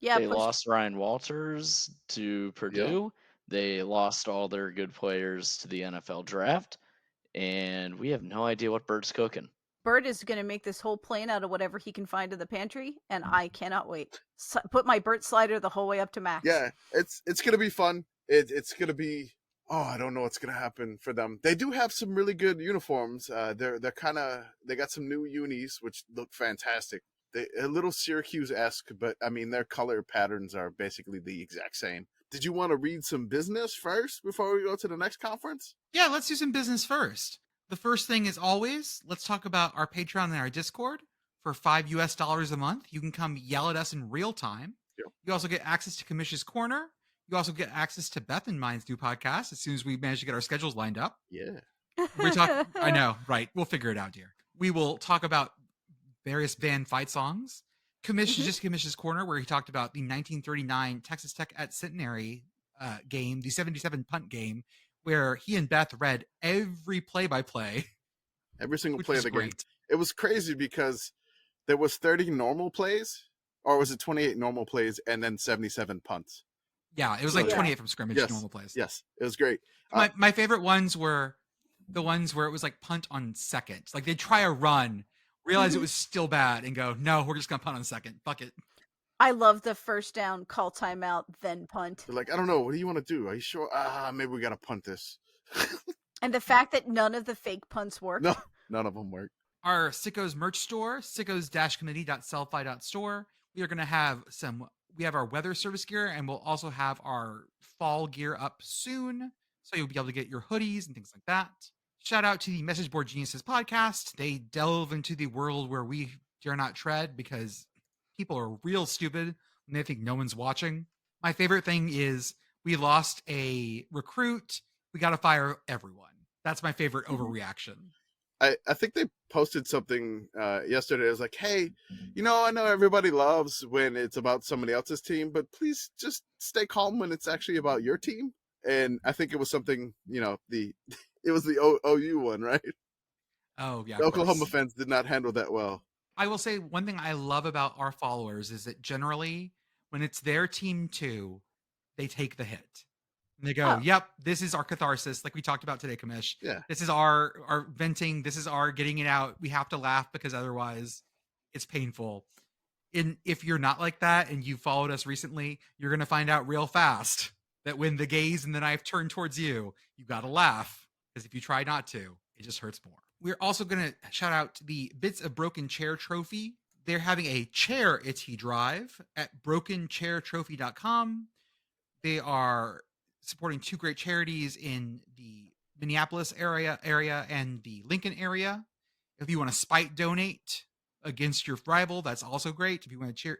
Yeah, They lost Ryan Walters to Purdue. They lost all their good players to the NFL draft, and we have no idea what Bert's cooking. Bert is going to make this whole plane out of whatever he can find in the pantry, and I cannot wait. Put my Bert slider the whole way up to max. Yeah, it's gonna be fun. It's gonna be. Oh, I don't know what's gonna happen for them. They do have some really good uniforms. They're kind of they got some new unis which look fantastic. They a little Syracuse-esque, but I mean their color patterns are basically the exact same. Did you want to read some business first before we go to the next conference? Yeah, let's do some business first. The first thing is always, let's talk about our Patreon and our Discord. For $5 a month, you can come yell at us in real time. Yeah. You also get access to Commission's Corner. You also get access to Beth and mine's new podcast as soon as we manage to get our schedules lined up. Yeah. I know, right? We'll figure it out, dear. We will talk about various band fight songs. Commission's Corner, where he talked about the 1939 Texas Tech at Centenary game, the 77 punt game, where he and Beth read every play-by-play. Every single Which play was of the game. great. It was crazy because there was 30 normal plays, or was it 28 normal plays and then 77 punts? Yeah, it was like Yeah. 28 from scrimmage Yes. normal plays. Yes, it was great. My favorite ones were the ones where it was like punt on second. Like they'd try a run, realize it was still bad, and go, no, we're just gonna punt on second. Fuck it. I love the first down, call timeout, then punt. They're like, I don't know. What do you want to do? Are you sure? Maybe we got to punt this. And the fact that none of the fake punts work. No, none of them work. Our Sicko's merch store, sickos-committee.sellfy.store. We are going to have we have our weather service gear, and we'll also have our fall gear up soon. So you'll be able to get your hoodies and things like that. Shout out to the Message Board Geniuses podcast. They delve into the world where we dare not tread because people are real stupid when they think no one's watching. My favorite thing is we lost a recruit. We got to fire everyone. That's my favorite overreaction. I think they posted something yesterday. It was like, hey, I know everybody loves when it's about somebody else's team, but please just stay calm when it's actually about your team. And I think it was something, it was the OU one, right? Oh, yeah. The Oklahoma fans did not handle that well. I will say one thing I love about our followers is that generally when it's their team too, they take the hit. And they go, yep, this is our catharsis, like we talked about today, Kamish. Yeah. This is our venting. This is our getting it out. We have to laugh because otherwise it's painful. And if you're not like that and you followed us recently, you're going to find out real fast that when the gaze and the knife turn towards you, you got to laugh. Because if you try not to, it just hurts more. We're also going to shout out the Bits of Broken Chair Trophy. They're having a chair itty drive at brokenchairtrophy.com. They are supporting two great charities in the Minneapolis area and the Lincoln area. If you want to spite donate against your rival, that's also great. If you want to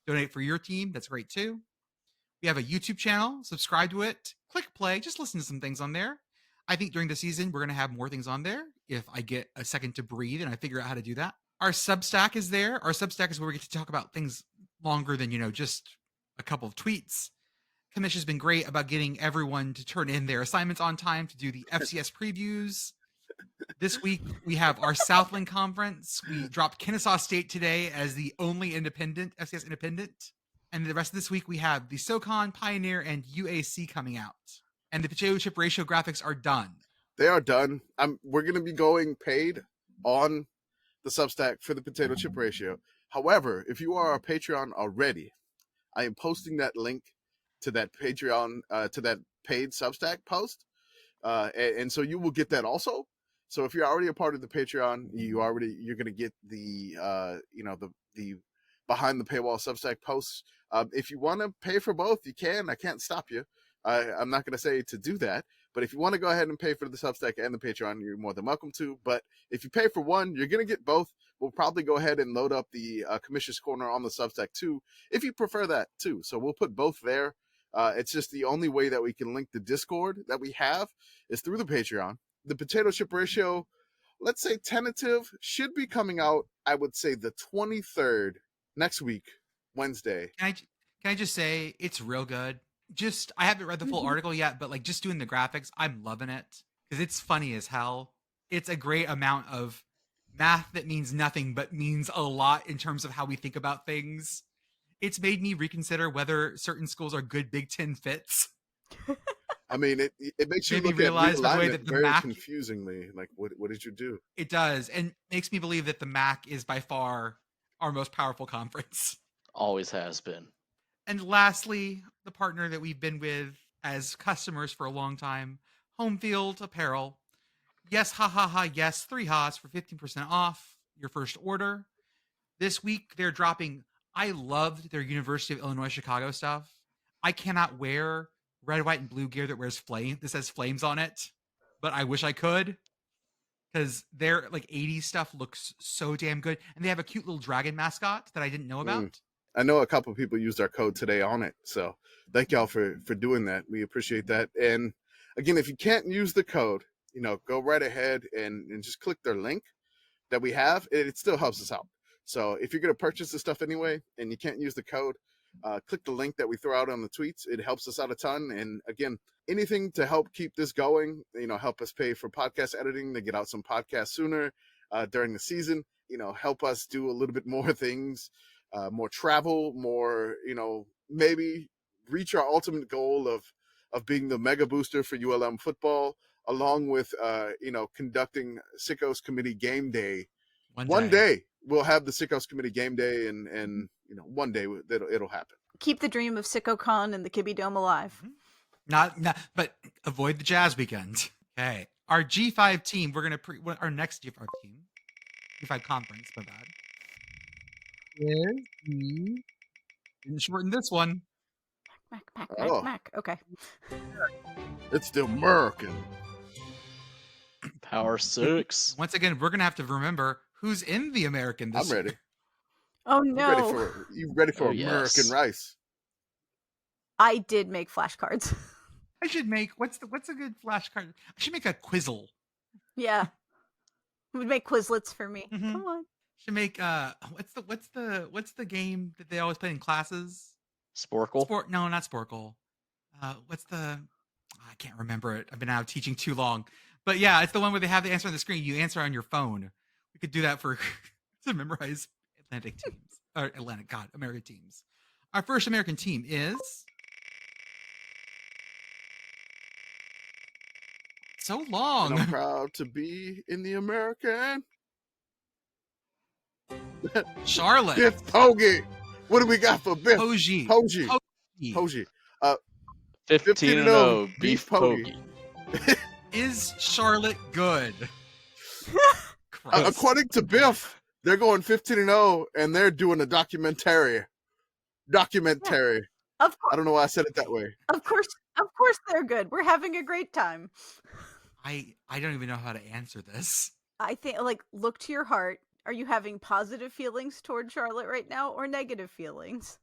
donate for your team, that's great too. We have a YouTube channel. Subscribe to it. Click play. Just listen to some things on there. I think during the season, we're going to have more things on there if I get a second to breathe and I figure out how to do that. Our Substack is there. Our Substack is where we get to talk about things longer than, just a couple of tweets. Kamish has been great about getting everyone to turn in their assignments on time to do the FCS previews. This week, we have our Southland Conference. We dropped Kennesaw State today as the only FCS independent. And the rest of this week, we have the SoCon, Pioneer, and UAC coming out. And the potato chip ratio graphics are done. They are done. We're going to be going paid on the Substack for the potato chip ratio. However, if you are a Patreon already, I am posting that link to that Patreon, to that paid Substack post. And so you will get that also. So if you're already a part of the Patreon, you're going to get the, the behind the paywall Substack posts. If you want to pay for both, you can. I can't stop you. I'm not going to say to do that, but if you want to go ahead and pay for the Substack and the Patreon, you're more than welcome to. But if you pay for one, you're going to get both. We'll probably go ahead and load up the Commissioner's Corner on the Substack too, if you prefer that too. So we'll put both there. It's just the only way that we can link the Discord that we have is through the Patreon. The potato chip ratio, let's say tentative, should be coming out, I would say the 23rd next week, Wednesday. Can I just say it's real good? I haven't read the full article yet, but just doing the graphics, I'm loving it because it's funny as hell. It's a great amount of math that means nothing but means a lot in terms of how we think about things. It's made me reconsider whether certain schools are good Big Ten fits. I mean, it makes you Maybe look at realize, by the way, realignment that the very Mac- confusingly. Like, what did you do? It does, and makes me believe that the Mac is by far our most powerful conference. Always has been. And lastly, the partner that we've been with as customers for a long time, Home Field Apparel. Yes, ha ha ha, yes, 3 ha's for 15% off your first order. This week they're dropping. I loved their University of Illinois Chicago stuff. I cannot wear red, white, and blue gear that wears flame. This has flames on it, but I wish I could, because their like 80s stuff looks so damn good, and they have a cute little dragon mascot that I didn't know about. I know a couple of people used our code today on it, so thank y'all for doing that. We appreciate that. And again, if you can't use the code, go right ahead and just click their link that we have. It still helps us out. So if you're going to purchase the stuff anyway and you can't use the code, click the link that we throw out on the tweets. It helps us out a ton. And again, anything to help keep this going, help us pay for podcast editing to get out some podcasts sooner during the season, help us do a little bit more things, more travel, more, maybe reach our ultimate goal of being the mega booster for ULM football, along with, conducting SICKO's committee game day. One day we'll have the SICKO's committee game day, and one day it'll happen. Keep the dream of SICKOCon and the Kibby Dome alive. Not, but avoid the Jazz weekend. Okay, our G5 team. We're gonna our next G5 team, G5 conference. My bad. Didn't shorten this one. Mac. Okay. It's the American. Power 6. Once again, we're gonna have to remember who's in the American this I'm ready. year. Oh no. You ready for Oh, American yes. rice? I did make flashcards. I should make what's a good flashcard? I should make a Quizzle. Yeah. It would make Quizlets for me. Mhm. Come on. Should make what's the game that they always play in classes? Sporkle. No, not Sporkle. I can't remember it. I've been out teaching too long. But yeah, it's the one where they have the answer on the screen. You answer on your phone. We could do that for to memorize American teams. Our first American team is so long. And I'm proud to be in the American. Charlotte. Biff Poggi. What do we got for Biff? Poggi. Poggi. 15-0 beef Poggi. poggi. Is Charlotte good? According to Biff, they're going 15-0 and they're doing a documentary. Of course. I don't know why I said it that way. Of course they're good. We're having a great time. I don't even know how to answer this. I think, look to your heart. Are you having positive feelings toward Charlotte right now, or negative feelings?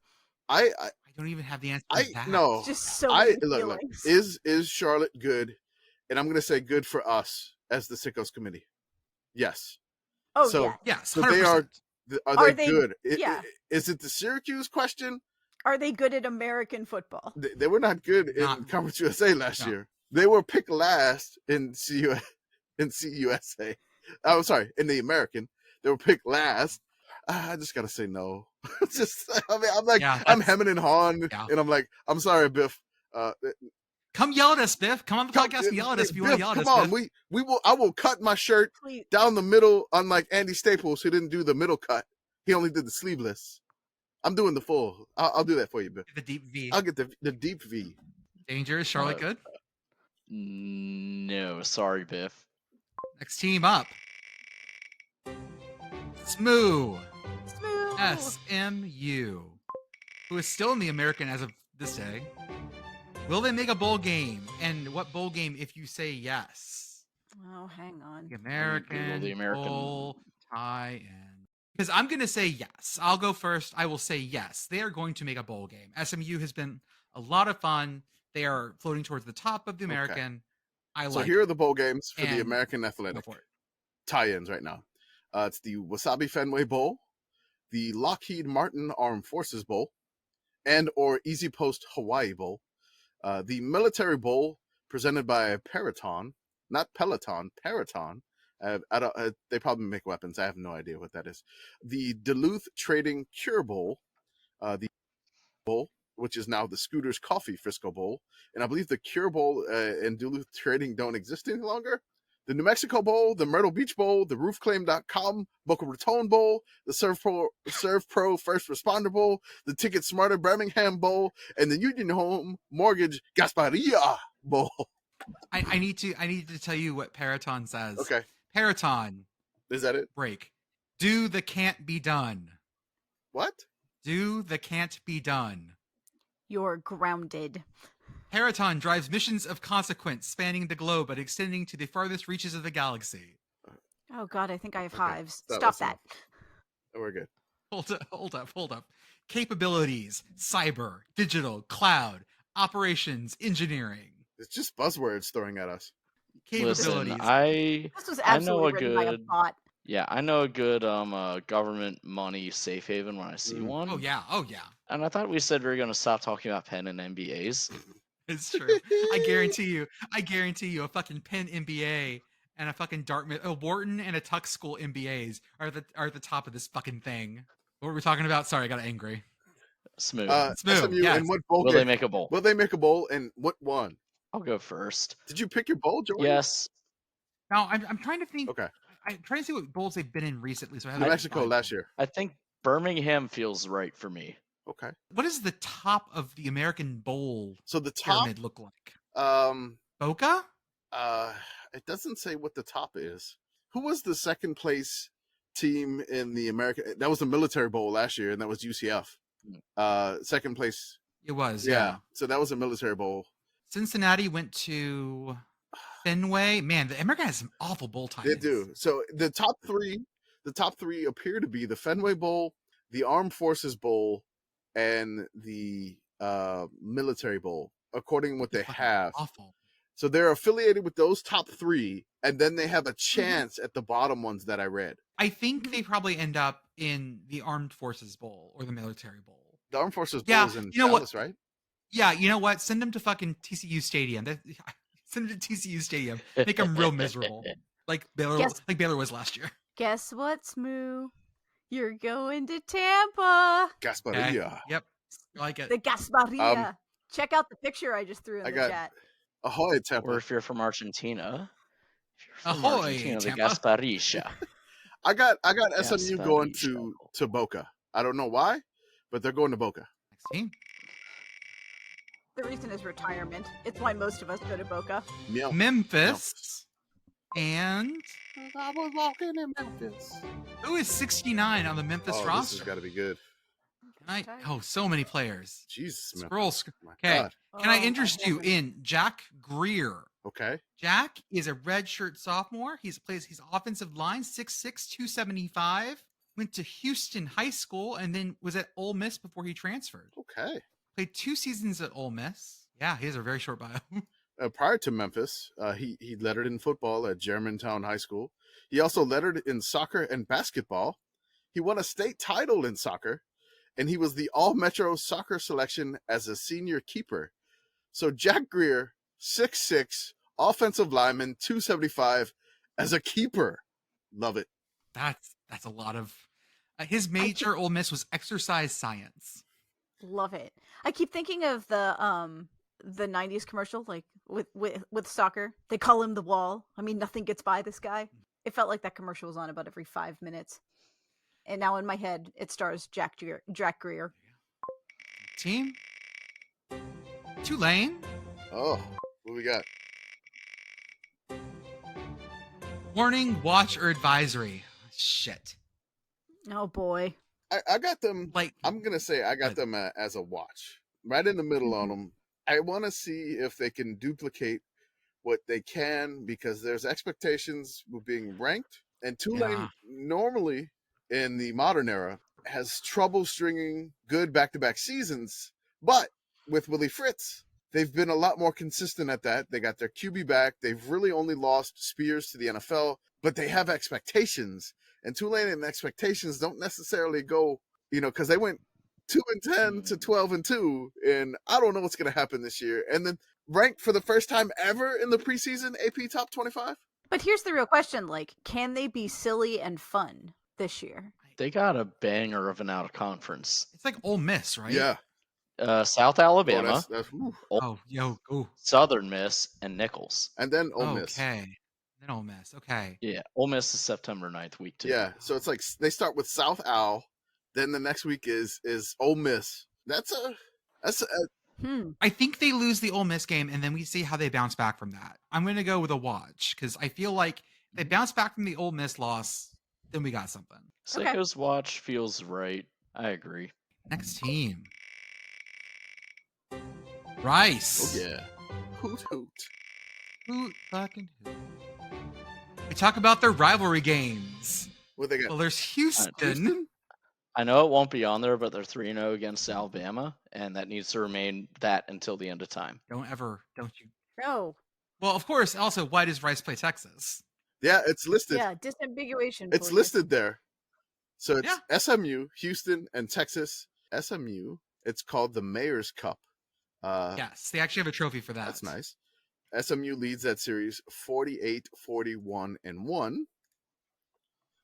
I don't even have the answer to that. No. Just so many look, feelings. is Charlotte good? And I'm going to say good for us as the SICKO's committee. Yes. Oh, so, yeah. Yes, 100%. So they are they good? Yeah. Is it the Syracuse question? Are they good at American football? They were not good in Conference USA last year. They were picked last in CUSA. I'm sorry, in the American. They were picked last. I just gotta say no. I'm hemming and hawing, and I'm like, I'm sorry, Biff. Come yell at us, Biff. Come on the podcast and yell at us if you want to yell at us. Come on, Biff. we will. I will cut my shirt down the middle, unlike Andy Staples, who didn't do the middle cut. He only did the sleeveless. I'm doing the full. I'll do that for you, Biff. The deep V. I'll get the deep V. Danger, is Charlotte good? No, sorry, Biff. Next team up. SMU. SMU. Who is still in the American as of this day. Will they make a bowl game? And what bowl game if you say yes? Oh, hang on. The American bowl tie-in. Because I'm going to say yes. I'll go first. I will say yes. They are going to make a bowl game. SMU has been a lot of fun. They are floating towards the top of the American. Okay. So here are the bowl games for the American Athletic tie-ins right now. It's the Wasabi Fenway Bowl, the Lockheed Martin Armed Forces Bowl, and or Easy Post Hawaii Bowl, the Military Bowl presented by Peraton, not Peloton, Peraton. They probably make weapons. I have no idea what that is. The Duluth Trading Cure Bowl, the Bowl, which is now the Scooters Coffee Frisco Bowl. And I believe the Cure Bowl and Duluth Trading don't exist any longer. The New Mexico Bowl, the Myrtle Beach Bowl, the RoofClaim.com Boca Raton Bowl, the Serve Pro First Responder Bowl, the Ticket Smarter Birmingham Bowl, and the Union Home Mortgage Gasparilla Bowl. I need to tell you what Paraton says. Okay. Paraton, Is that it? break. Do the can't be done. What? Do the can't be done. You're grounded. Paraton drives missions of consequence spanning the globe but extending to the farthest reaches of the galaxy. Oh God, I think I have Okay, hives. that Stop was that. enough. We're good. Hold up. Capabilities, cyber, digital, cloud, operations, engineering. It's just buzzwords throwing at us. Capabilities. Listen, I This was I know absolutely a written by a good bot. I know a good government money safe haven when I see Mm. one. Oh yeah. And I thought we said we were gonna stop talking about pen and MBAs. It's true. I guarantee you a fucking Penn MBA and a fucking Dartmouth, a Wharton and a Tuck School MBAs are at the top of this fucking thing. What were we talking about? Sorry, I got angry. Smooth. Smooth, SMU yes. and what bowl Will they game? make a bowl? Will they make a bowl and what one? I'll go first. Did you pick your bowl, Jordan? Yes. Now I'm trying to think. Okay. I'm trying to see what bowls they've been in recently. So I have New like Mexico 5 last bowls. year. I think Birmingham feels right for me. Okay. What does the top of the American Bowl So the top pyramid look like? Boca? Boca? It doesn't say what the top is. Who was the second place team in the American? That was the Military Bowl last year, and that was UCF. Second place. It was. Yeah. So that was a Military Bowl. Cincinnati went to Fenway. Man, the America has some awful bowl times. They do. So the top three appear to be the Fenway Bowl, the Armed Forces Bowl, and the Military Bowl, according to what they Fucking have. Awful. So they're affiliated with those top three, and then they have a chance at the bottom ones that I read. I think they probably end up in the Armed Forces Bowl or the Military Bowl. The Armed Forces Bowl Yeah, is in you know what? Dallas, right? Yeah, you know what? Send them to fucking TCU Stadium. Send them to TCU Stadium. Make them real miserable, like Baylor, Yes. like Baylor was last year. Guess what, Smoo? You're going to Tampa. Gasparilla. Yep, I like it. The Gasparilla. Check out the picture I just threw in I the got- chat. Ahoy, Or Tampa. if you're from Argentina. If you're from Ahoy, Argentina, the Tampa. Gasparilla. I got SMU going Gasparilla. to Boca. I don't know why, but they're going to Boca. Next team. The reason is retirement. It's why most of us go to Boca. Meow. Memphis. And I was walking in Memphis. who is 69 on the Memphis Oh, this roster? has got to be good. So many players. Jesus, man. Scroll. My Okay. God. Can I Oh, my interest you heavens. in Jack Greer? Okay. Jack is a redshirt sophomore. He's offensive line, 6'6", 275. Went to Houston High School and then was at Ole Miss before he transferred. Okay. Played 2 seasons at Ole Miss. Yeah, he has a very short bio. Prior to Memphis, he lettered in football at Germantown High School. He also lettered in soccer and basketball. He won a state title in soccer, and he was the All-Metro soccer selection as a senior keeper. So Jack Greer, 6'6", offensive lineman, 275, as a keeper. Love it. That's a lot of. His major at Ole Miss was exercise science. Love it. I keep thinking of the 90s commercial, like with soccer. They call him the Wall. I mean, nothing gets by this guy. It felt like that commercial was on about every 5 minutes. And now in my head, it stars Jack Greer. Team. Tulane. Oh, what we got? Warning, watch, or advisory. Shit. Oh boy. I got them. Like, I'm going to say I got them as a watch. Right in the middle on them. I want to see if they can duplicate what they can because there's expectations with being ranked. And Tulane Yeah. normally in the modern era has trouble stringing good back-to-back seasons. But with Willie Fritz, they've been a lot more consistent at that. They got their QB back. They've really only lost Spears to the NFL, but they have expectations. And Tulane and expectations don't necessarily go, because they went 2-10 to 12-2, and I don't know what's going to happen this year. And then ranked for the first time ever in the preseason AP Top 25. But here's the real question, like, can they be silly and fun this year? They got a banger of an out of conference. it's like Ole Miss, right? Yeah. South Oh, Alabama, that's whew. Oh, Southern Miss, and Nichols. And then Ole Miss. okay. Then Ole Miss. Okay. Yeah, Ole Miss is September 9th, week 2. Yeah, so it's like they start with South Al, then the next week is Ole Miss. That's a I think they lose the Ole Miss game, and then we see how they bounce back from that. I'm going to go with a watch because I feel like if they bounce back from the Ole Miss loss, then we got something. Okay. SICKO's watch feels right. I agree. Next team. Rice. oh yeah, hoot hoot. Hoot fucking hoot. We talk about their rivalry games. What they got? Well, there's Houston. Houston? I know it won't be on there, but they're 3-0 against Alabama, and that needs to remain that until the end of time. Don't you? No. Well, of course. Also, why does Rice play Texas? Yeah, it's listed. Yeah, disambiguation. It's please. listed there. So it's Yeah. SMU, Houston, and Texas. SMU. It's called the Mayor's Cup. Yes, they actually have a trophy for that. That's nice. SMU leads that series 48-41-1.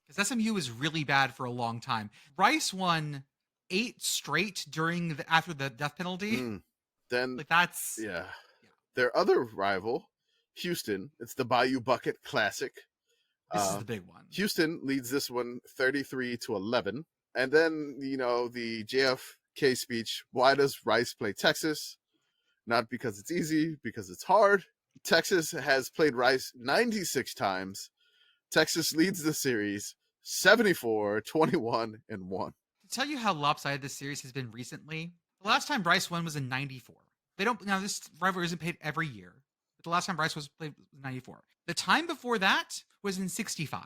Because SMU was really bad for a long time. Rice won 8 straight after the death penalty. Then Like that's yeah. Their other rival, Houston, it's the Bayou Bucket Classic. this is the big one. Houston leads this one 33-11. And then, the JFK speech, why does Rice play Texas? Not because it's easy, because it's hard. Texas has played Rice 96 times. Texas leads the series 74-21-1. To tell you how lopsided this series has been recently, the last time Rice won was in 94. They don't now this rivalry isn't played every year. But the last time Rice was played was 94. The time before that was in 65.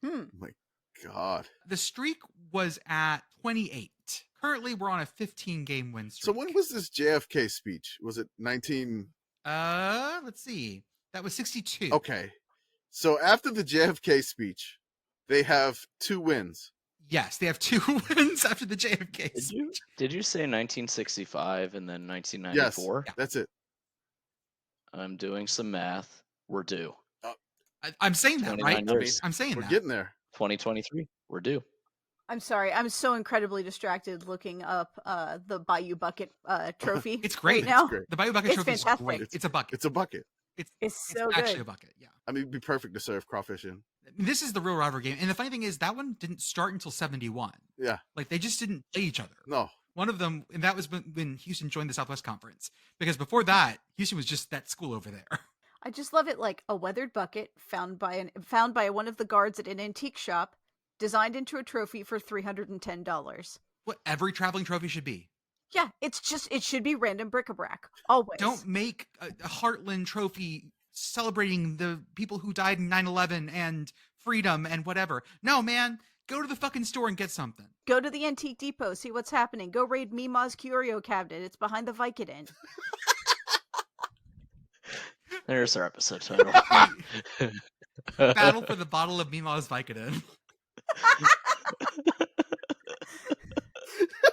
Oh my God. The streak was at 28. Currently, we're on a 15-game win streak. So when was this JFK speech? Was it 19? Let's see. That was 62. Okay. So after the JFK speech, they have 2 wins. Yes, they have 2 wins after the JFK. Did you say 1965 and then Yes, 1994? that's it. I'm doing some math. We're due. I'm saying that, 29 right? years. I'm saying We're that. getting there. 2023. We're due. I'm sorry. I'm so incredibly distracted looking up the Bayou Bucket trophy. It's great. right now. It's great. The Bayou Bucket It's trophy is fantastic. great. It's a bucket. It's a bucket. It's so actually good. a bucket, yeah. I mean, it'd be perfect to serve crawfish in. This is the real rivalry game. And the funny thing is, that one didn't start until 71. Yeah. Like, they just didn't play each other. No. One of them, and that was when Houston joined the Southwest Conference. Because before that, Houston was just that school over there. I just love it, like a weathered bucket found by one of the guards at an antique shop, designed into a trophy for $310. What every traveling trophy should be. Yeah, it should be random bric-a-brac. Always. Don't make a Heartland trophy celebrating the people who died in 9/11 and freedom and whatever. No, man, go to the fucking store and get something. Go to the Antique Depot, see what's happening. Go raid Meemaw's curio cabinet. It's behind the Vicodin. There's our episode title. Battle for the bottle of Meemaw's Vicodin.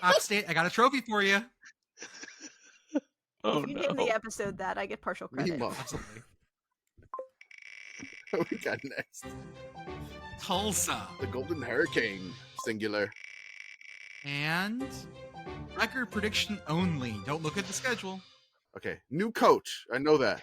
Upstate, I got a trophy for you. Oh If you name the no. episode that, I get partial credit. Meemaw. Absolutely. What we got next? Tulsa. The Golden Hurricane, singular. And record prediction only. Don't look at the schedule. Okay, new coach. I know that.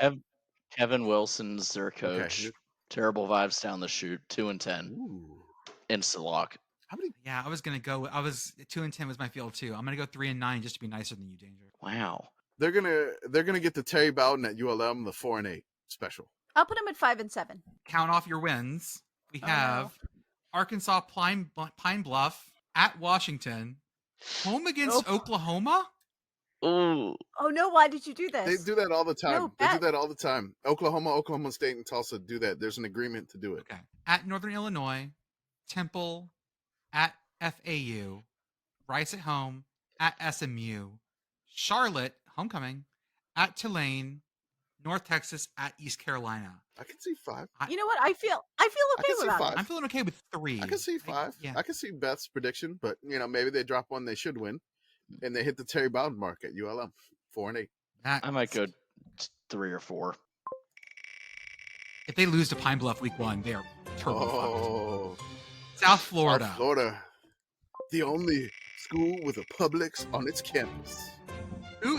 Kevin Wilson's their Okay. coach. Terrible vibes down the chute. 2-10. Ooh. Insta lock. How many? Yeah, I was 2-10 was my field too. I'm gonna go 3-9 just to be nicer than you, Danger. Wow. They're gonna get the Terry Bowden at ULM, the 4-8 special. I'll put him at 5-7. Count off your wins. We Oh, have no. Arkansas Pine Bluff at Washington, home against Oklahoma. Ooh. Oh no, why did you do this? They do that all the time. No, They do bet. that all the time. Oklahoma State, and Tulsa do that. There's an agreement to do it. Okay. At Northern Illinois, Temple, at FAU, Rice at home, at SMU, Charlotte, homecoming, at Tulane, North Texas, at East Carolina. I can see 5. You know what? I feel I okay can see about 5. it. I'm feeling okay with 3. I can see 5. Yeah. I can see Beth's prediction, but maybe they drop one they should win, and they hit the Terry Bowden mark at ULM, 4-8. I might go 3 or 4. If they lose to Pine Bluff week 1, they are turbo fucked. Oh, South Florida. South Florida, the only school with a Publix on its campus.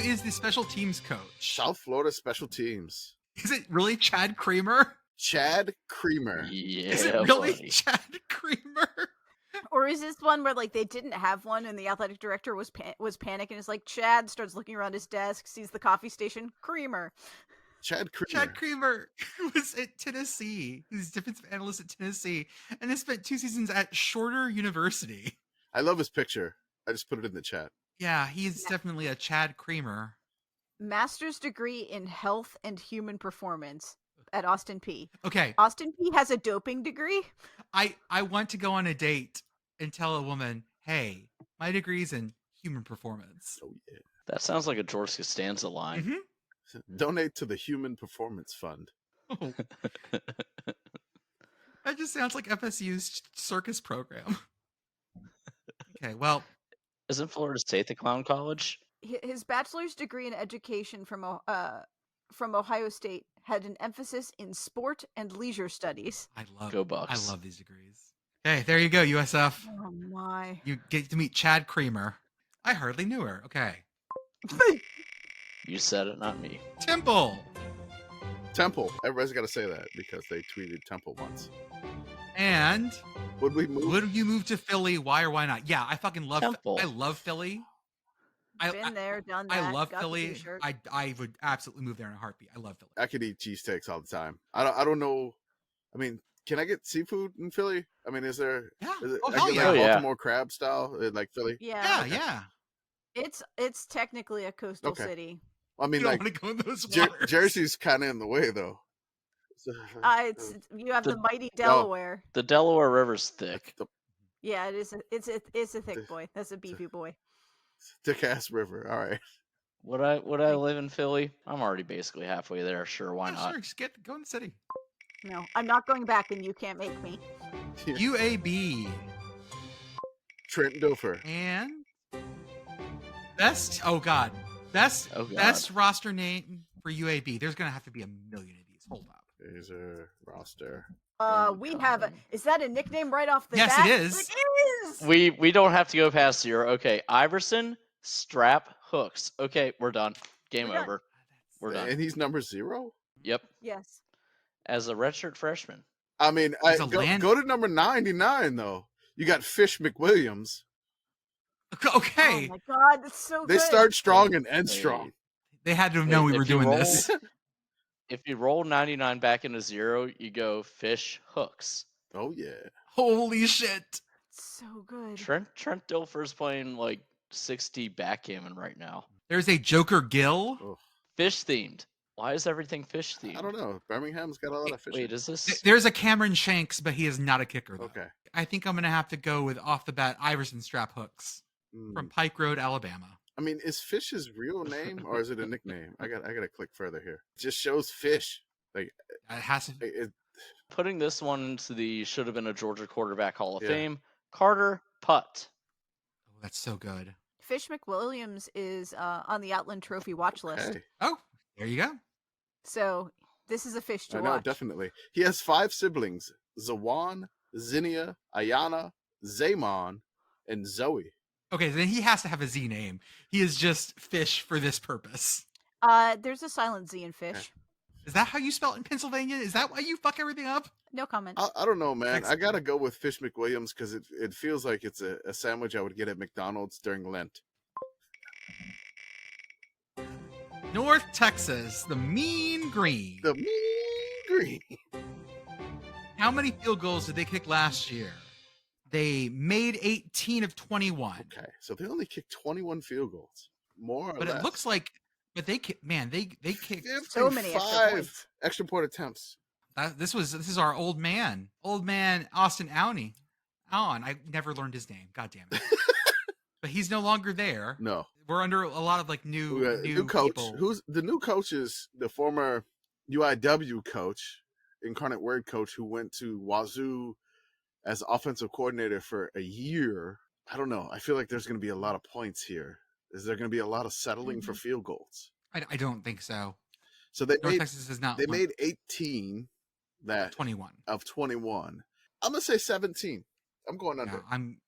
is the special teams coach? South Florida Special Teams. Is it really Chad Creamer? Chad Creamer. Yeah, Is it really buddy. Chad Creamer? Or is this one where like they didn't have one and the athletic director was panicking? It's like Chad starts looking around his desk, sees the coffee station, Creamer. Chad Creamer. Chad Creamer was at Tennessee. He's a defensive analyst at Tennessee, and then spent 2 seasons at Shorter University. I love his picture. I just put it in the chat. Yeah, he's definitely a Chad Creamer. Master's degree in health and human performance at Austin P. Okay, Austin P has a doping degree. I want to go on a date and tell a woman, hey, my degree's in human performance. Oh yeah. That sounds like a George Costanza line. Mhm. Donate to the Human Performance Fund. Oh. That just sounds like FSU's circus program. Okay, well, Isn't Florida State the clown college? His bachelor's degree in education from Ohio State had an emphasis in sport and leisure studies. Go Bucks. I love these degrees. Okay, there you go, USF. Oh my. You get to meet Chad Creamer. I hardly knew her. Okay. You said it, not me. Temple. Temple. Everybody's got to say that because they tweeted Temple once. And Would we move? would you move to Philly? Why or why not? Yeah, I fucking love Temple. I love Philly. Been there, done that. I love got the Philly. t-shirt. I would absolutely move there in a heartbeat. I love Philly. I could eat cheesesteaks all the time. I don't know. I mean, can I get seafood in Philly? I mean, is there? Yeah. Is it, Oh, I hell get yeah. like Oh, yeah. Baltimore crab style, like Philly. Yeah. Yeah. It's technically a coastal Okay. city. I mean, You don't like want to go in those Jer- waters. Jersey's kind of in the way though. So- It's you have the The- mighty Delaware. The Delaware River's thick. the Yeah, it's a thick boy. That's a beefy boy. thick ass river. All right. Would I live in Philly? I'm already basically halfway there. Sure, why Yeah, not? Sure, just go in the city. No, I'm not going back, and you can't make me. UAB Trent Dofer. and best. Oh God, best Oh, God. best roster name for UAB. There's gonna have to be a million of these. Hold up. There's a roster. We have a. Is that a nickname right off the Yes, bat? it is. It is. We don't have to go past 0. Okay, Iverson, Strap, Hooks. Okay, we're done. Game We're done. over. We're done. And he's number 0. Yep. Yes. As a redshirt freshman. I mean, He's a land- go to number 99 though. You got Fish McWilliams. Okay, Oh my God, that's so They good. start strong and end Hey. strong. they had to have known we If were you doing roll- this. If you roll 99 back into 0, you go Fish, Hooks. Oh yeah. Holy shit! So good. Trent Dilfer's playing like 60 backgammon right now. There's a Joker Gill. Oh, Fish themed. Why is everything fish themed? I don't know. Birmingham's got a lot of fish. Wait, is this? There's a Cameron Shanks, but he is not a kicker. Though. Okay. I think I'm gonna have to go with off the bat Iverson Strap Hooks Hmm. from Pike Road, Alabama. I mean, is Fish his real name or is it a nickname? I got to click further here. It just shows Fish. Like It has to. it, Putting this one into the should have been a Georgia quarterback Hall of Yeah. Fame. Carter Putt. Oh, that's so good. Fish McWilliams is on the Outland Trophy watch list. hey, Oh, there you go. So this is a fish to I know watch. definitely. He has 5 siblings: Zawan, Zinnia, Ayana, Zaymon, and Zoe. Okay, then he has to have a Z name. He is just Fish for this purpose. There's a silent Z in fish. Is that how you spell it in Pennsylvania? Is that why you fuck everything up? No comment. I don't know, man. Thanks. I gotta go with Fish McWilliams because it feels like it's a sandwich I would get at McDonald's during Lent. North Texas, the Mean Green. The mean green. How many field goals did they kick last year? They made 18 of 21. Okay, so they only kicked 21 field goals, more or But less. it looks like, but they kicked, man, they kicked. So many extra 55 points. extra point attempts. This is our old man Austin Awney. I never learned his name. God damn it. But he's no longer there. No, We're under a lot of like new coach. people. Who's the new coach? Is the former UIW coach, Incarnate Word coach, who went to Wazoo as offensive coordinator for a year. I don't know. I feel like there's going to be a lot of points here. Is there going to be a lot of settling for field goals? I don't think so. So they North made Texas is not. they made 18 that 21. of 21. I'm gonna say 17. I'm going under. Yeah, I'm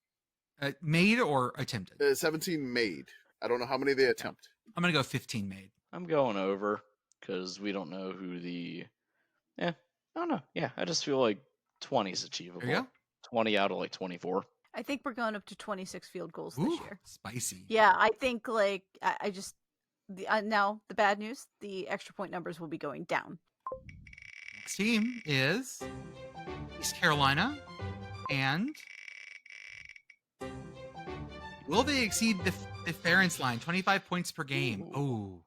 made or attempted. 17 made. I don't know how many they attempt. I'm gonna go 15 made. I'm going over because we don't know who the. I don't know. Yeah, I just feel like 20 is achievable. There you go. 20 out of like 24. I think we're going up to 26 field goals Ooh, this year. spicy. Yeah, I think like I just now the bad news: the extra point numbers will be going down. Next team is East Carolina, and will they exceed the Ferentz line? 25 points per game. Ooh. Oh,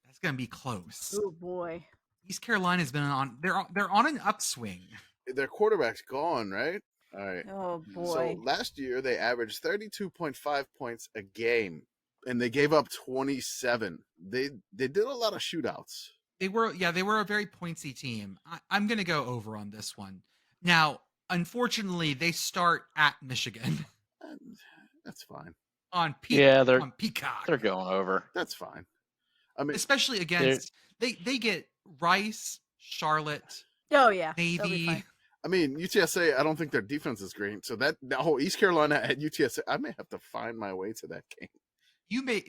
that's gonna be close. Oh boy. East Carolina's been on. They're on an upswing. Their quarterback's gone, right? All right. Oh So boy. last year they averaged 32.5 points a game, and they gave up 27. They did a lot of shootouts. They were a very pointsy team. I'm gonna go over on this one. Now, unfortunately, they start at Michigan That's fine. on Yeah, on Peacock. They're going over. That's fine. I mean, Especially against they get Rice, Charlotte, Oh yeah. They'll be Navy. fine. I mean, UTSA, I don't think their defense is great. So that whole East Carolina at UTSA, I may have to find my way to that game.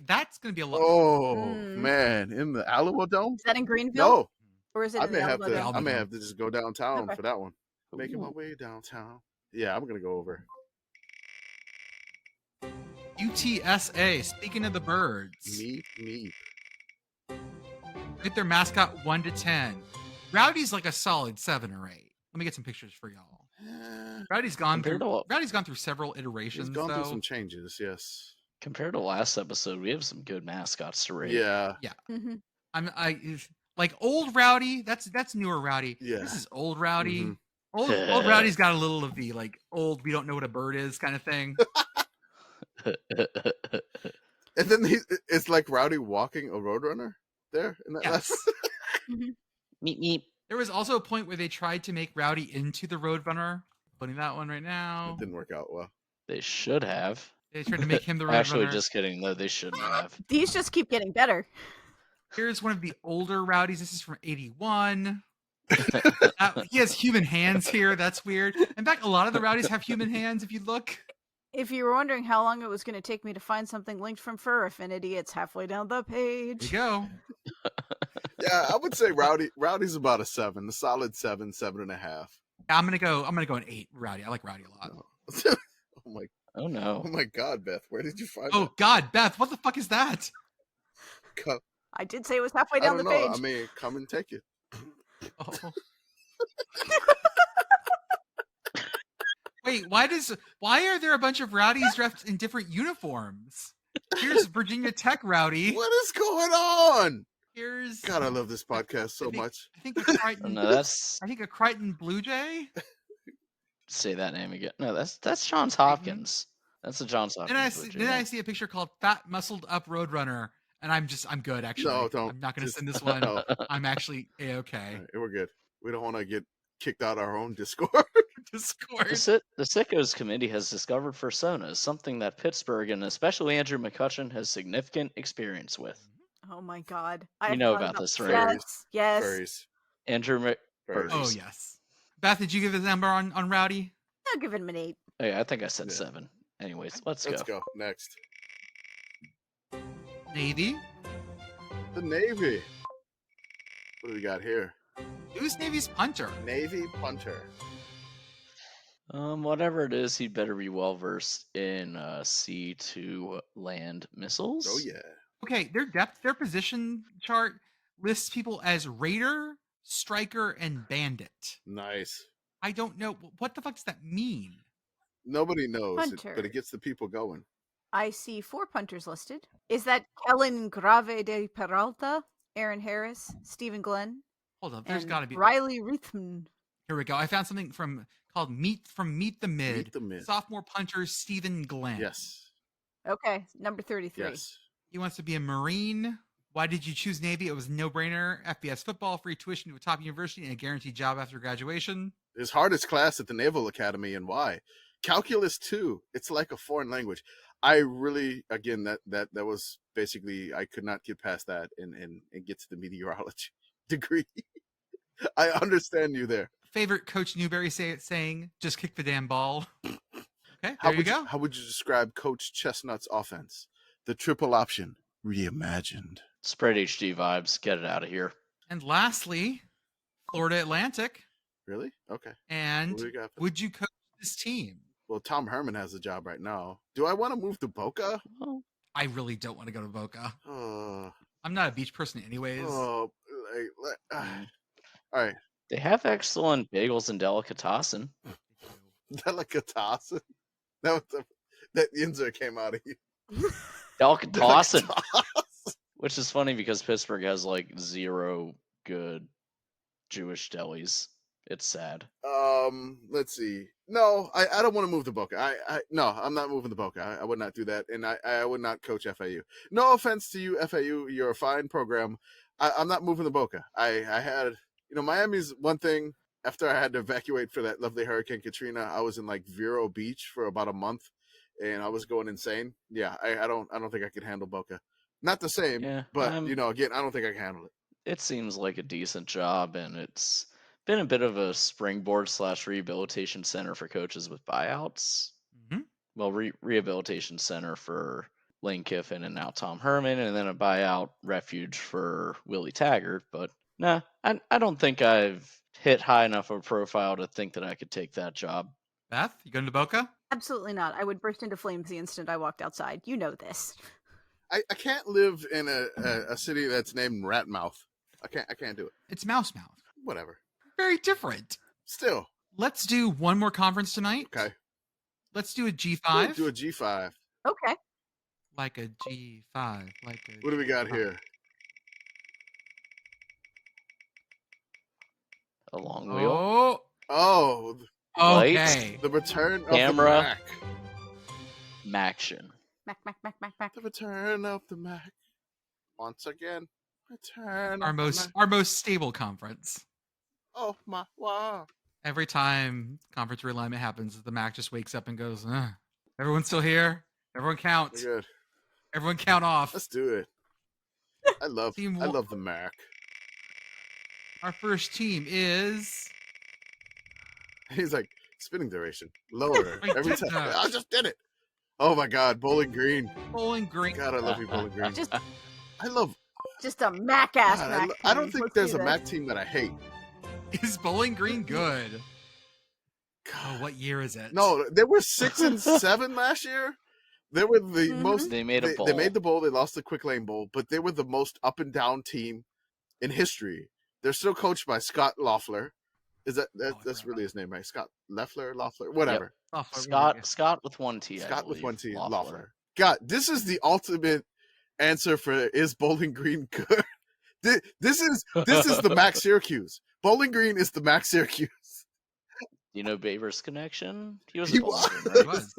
That's gonna be a lot. Oh Mm. man, in the Alamo Dome? Is that in Greenville? No, Or is it I in may the have Alamo to. Dome? I may have to just go downtown Okay. for that one. Making my Ooh. way downtown. Yeah, I'm gonna go over. UTSA. Speaking of the birds, Meep. get their mascot 1 to 10. Rowdy's like a solid 7 or 8. Let me get some pictures for y'all. Rowdy's gone Compared through. to what- Rowdy's gone through several iterations. He's gone through though. some changes. Yes. Compared to last episode, we have some good mascots to rate. Yeah. Mm-hmm. Like old Rowdy. That's newer Rowdy. Yeah. This is old Rowdy. Mhm. Old Rowdy's got a little of the like old. We don't know what a bird is kind of thing. And then it's like Rowdy walking a roadrunner there in that Yes. last. Meep meep. There was also a point where they tried to make Rowdy into the Roadrunner. Putting that one right now. It didn't work out well. They should have. They tried to make him the Roadrunner. Actually, just kidding. No, they shouldn't have. These just keep getting better. Here's one of the older Rowdies. This is from '81. He has human hands here. That's weird. In fact, a lot of the Rowdies have human hands. If you look. If you were wondering how long it was going to take me to find something linked from Fur Affinity, it's halfway down the There you page. go. Yeah, I would say Rowdy's about a 7, a solid 7, 7.5. I'm gonna go an 8. Rowdy. I like Rowdy a lot. Oh Oh no. my God, Beth, where did you find Oh that? God, Beth, what the fuck is that? I did say it was halfway I down don't the know. page. I mean, come and take it. Oh. Wait, why are there a bunch of Rowdies dressed in different uniforms? Here's Virginia Tech Rowdy. What is going on? Here's God, I love this podcast so I think- much. I think a Crichton. No, that's I think a Crichton Blue Jay. say that name again. No, that's Johns Hopkins. That's the Johns Hopkins. Then I see a picture called Fat Muscled Up Roadrunner, and I'm good actually. No, don't. I'm not gonna Just- send this one. No. I'm actually All A-okay. right, we're good. We don't want to get kicked out our own Discord. Discord. The SICKO's committee has discovered personas, something that Pittsburgh and especially Andrew McCutcheon has significant experience with. Oh my God. You know about this, right? Yes. Furries. Andrew Furries. Oh yes. Beth, did you give his number on Rowdy? I'll give him an 8. Hey, I think I said Yeah. 7. Anyways, let's Let's go. go. Next. Navy. The Navy. What do we got here? Who's Navy's punter? Navy punter. Whatever it is, he'd better be well versed in sea to land missiles. Oh yeah. Okay, their position chart lists people as Raider, Striker, and Bandit. Nice. I don't know what the fuck does that mean. Nobody knows, Punter. but it gets the people going. I see 4 punters listed. Is that Kellen Grave de Peralta, Aaron Harris, Stephen Glenn, Hold on, there's and got to be. Riley Rithman? Here we go. I found something called Meet the Mid. Meet the Mid. Sophomore punter Stephen Glenn. Yes. Okay, number 33. Yes. He wants to be a Marine. Why did you choose Navy? It was a no-brainer. FBS football, free tuition to a top university, and a guaranteed job after graduation. His hardest class at the Naval Academy, and why? Calculus 2. It's like a foreign language. I really, again, that was basically, I could not get past that and get to the meteorology degree. I understand you there. Favorite Coach Newberry saying, "Just kick the damn ball." Okay, How there you would go. How would you describe Coach Chestnut's offense? The triple option: reimagined. Spread HD vibes. Get it out of here. And lastly, Florida Atlantic. Really? Okay. And What do we got? would you coach this team? Well, Tom Herman has a job right now. Do I want to move to Boca? Well, I really don't want to go to Boca. Oh, I'm not a beach person anyways. all right. they have excellent bagels and delicatessen. Delicatessen. That Yinzer came out of you. Delicatessen. Delicatessen. Which is funny because Pittsburgh has like 0 good Jewish delis. It's sad. Let's see. No, I don't want to move to Boca. No, I'm not moving to Boca. I would not do that, and I would not coach FAU. No offense to you, FAU. You're a fine program. I'm not moving to Boca. I had, Miami's one thing. After I had to evacuate for that lovely Hurricane Katrina, I was in like Vero Beach for about a month, and I was going insane. Yeah, I don't think I could handle Boca. Not the same, Yeah, but again, I don't think I can handle it. It seems like a decent job, and it's been a bit of a springboard / rehabilitation center for coaches with buyouts. Mhm. Well, rehabilitation center for Lane Kiffin and now Tom Herman, and then a buyout refuge for Willie Taggart. But nah, I don't think I've hit high enough of a profile to think that I could take that job. Beth, you going to Boca? Absolutely not. I would burst into flames the instant I walked outside. You know this. I can't live in a city that's named Ratmouth. I can't do it. It's Mouse Mouth. Whatever. Very different. Still. Let's do one more conference tonight. Okay. Let's do a G5. Do a G5. Okay. Like a G5. What do we got here? A long wheel. Oh, Oh, okay. the return of Camera. the Mac. Maction. Mac. The return of the Mac. Once again. Return Our of the most Mac. stable conference. Oh my wow. Every time conference realignment happens, the Mac just wakes up and goes, "Ugh. Everyone's still here. Everyone count. We're good. Everyone count off." Let's do it. I love the Mac. Our first team is He's like, spinning duration. Lower. I Every did time. that. I just did it. Oh my god, Bowling Green. Bowling Green. God, I love you, Bowling Green. Just I love just a Mac ass God, Mac. I don't team. think Let's there's do a this. Mac team that I hate. Is Bowling Green good? Oh, God. what year is it? No, they were 6 and 7 last year. They were the Mhm. most. They made a bowl. They made the bowl. They lost the Quick Lane Bowl, but they were the most up and down team in history. They're still coached by Scott Loeffler. That's really his name, right? Scott Loeffler, whatever. Scott with one T. I Scott with believe. one T. Loeffler. Loeffler. God, this is the ultimate answer for is Bowling Green good? This is the Mac Syracuse. Bowling Green is the Mac Syracuse. You know Baber's connection? He was He a Bowling was. Green, right? was.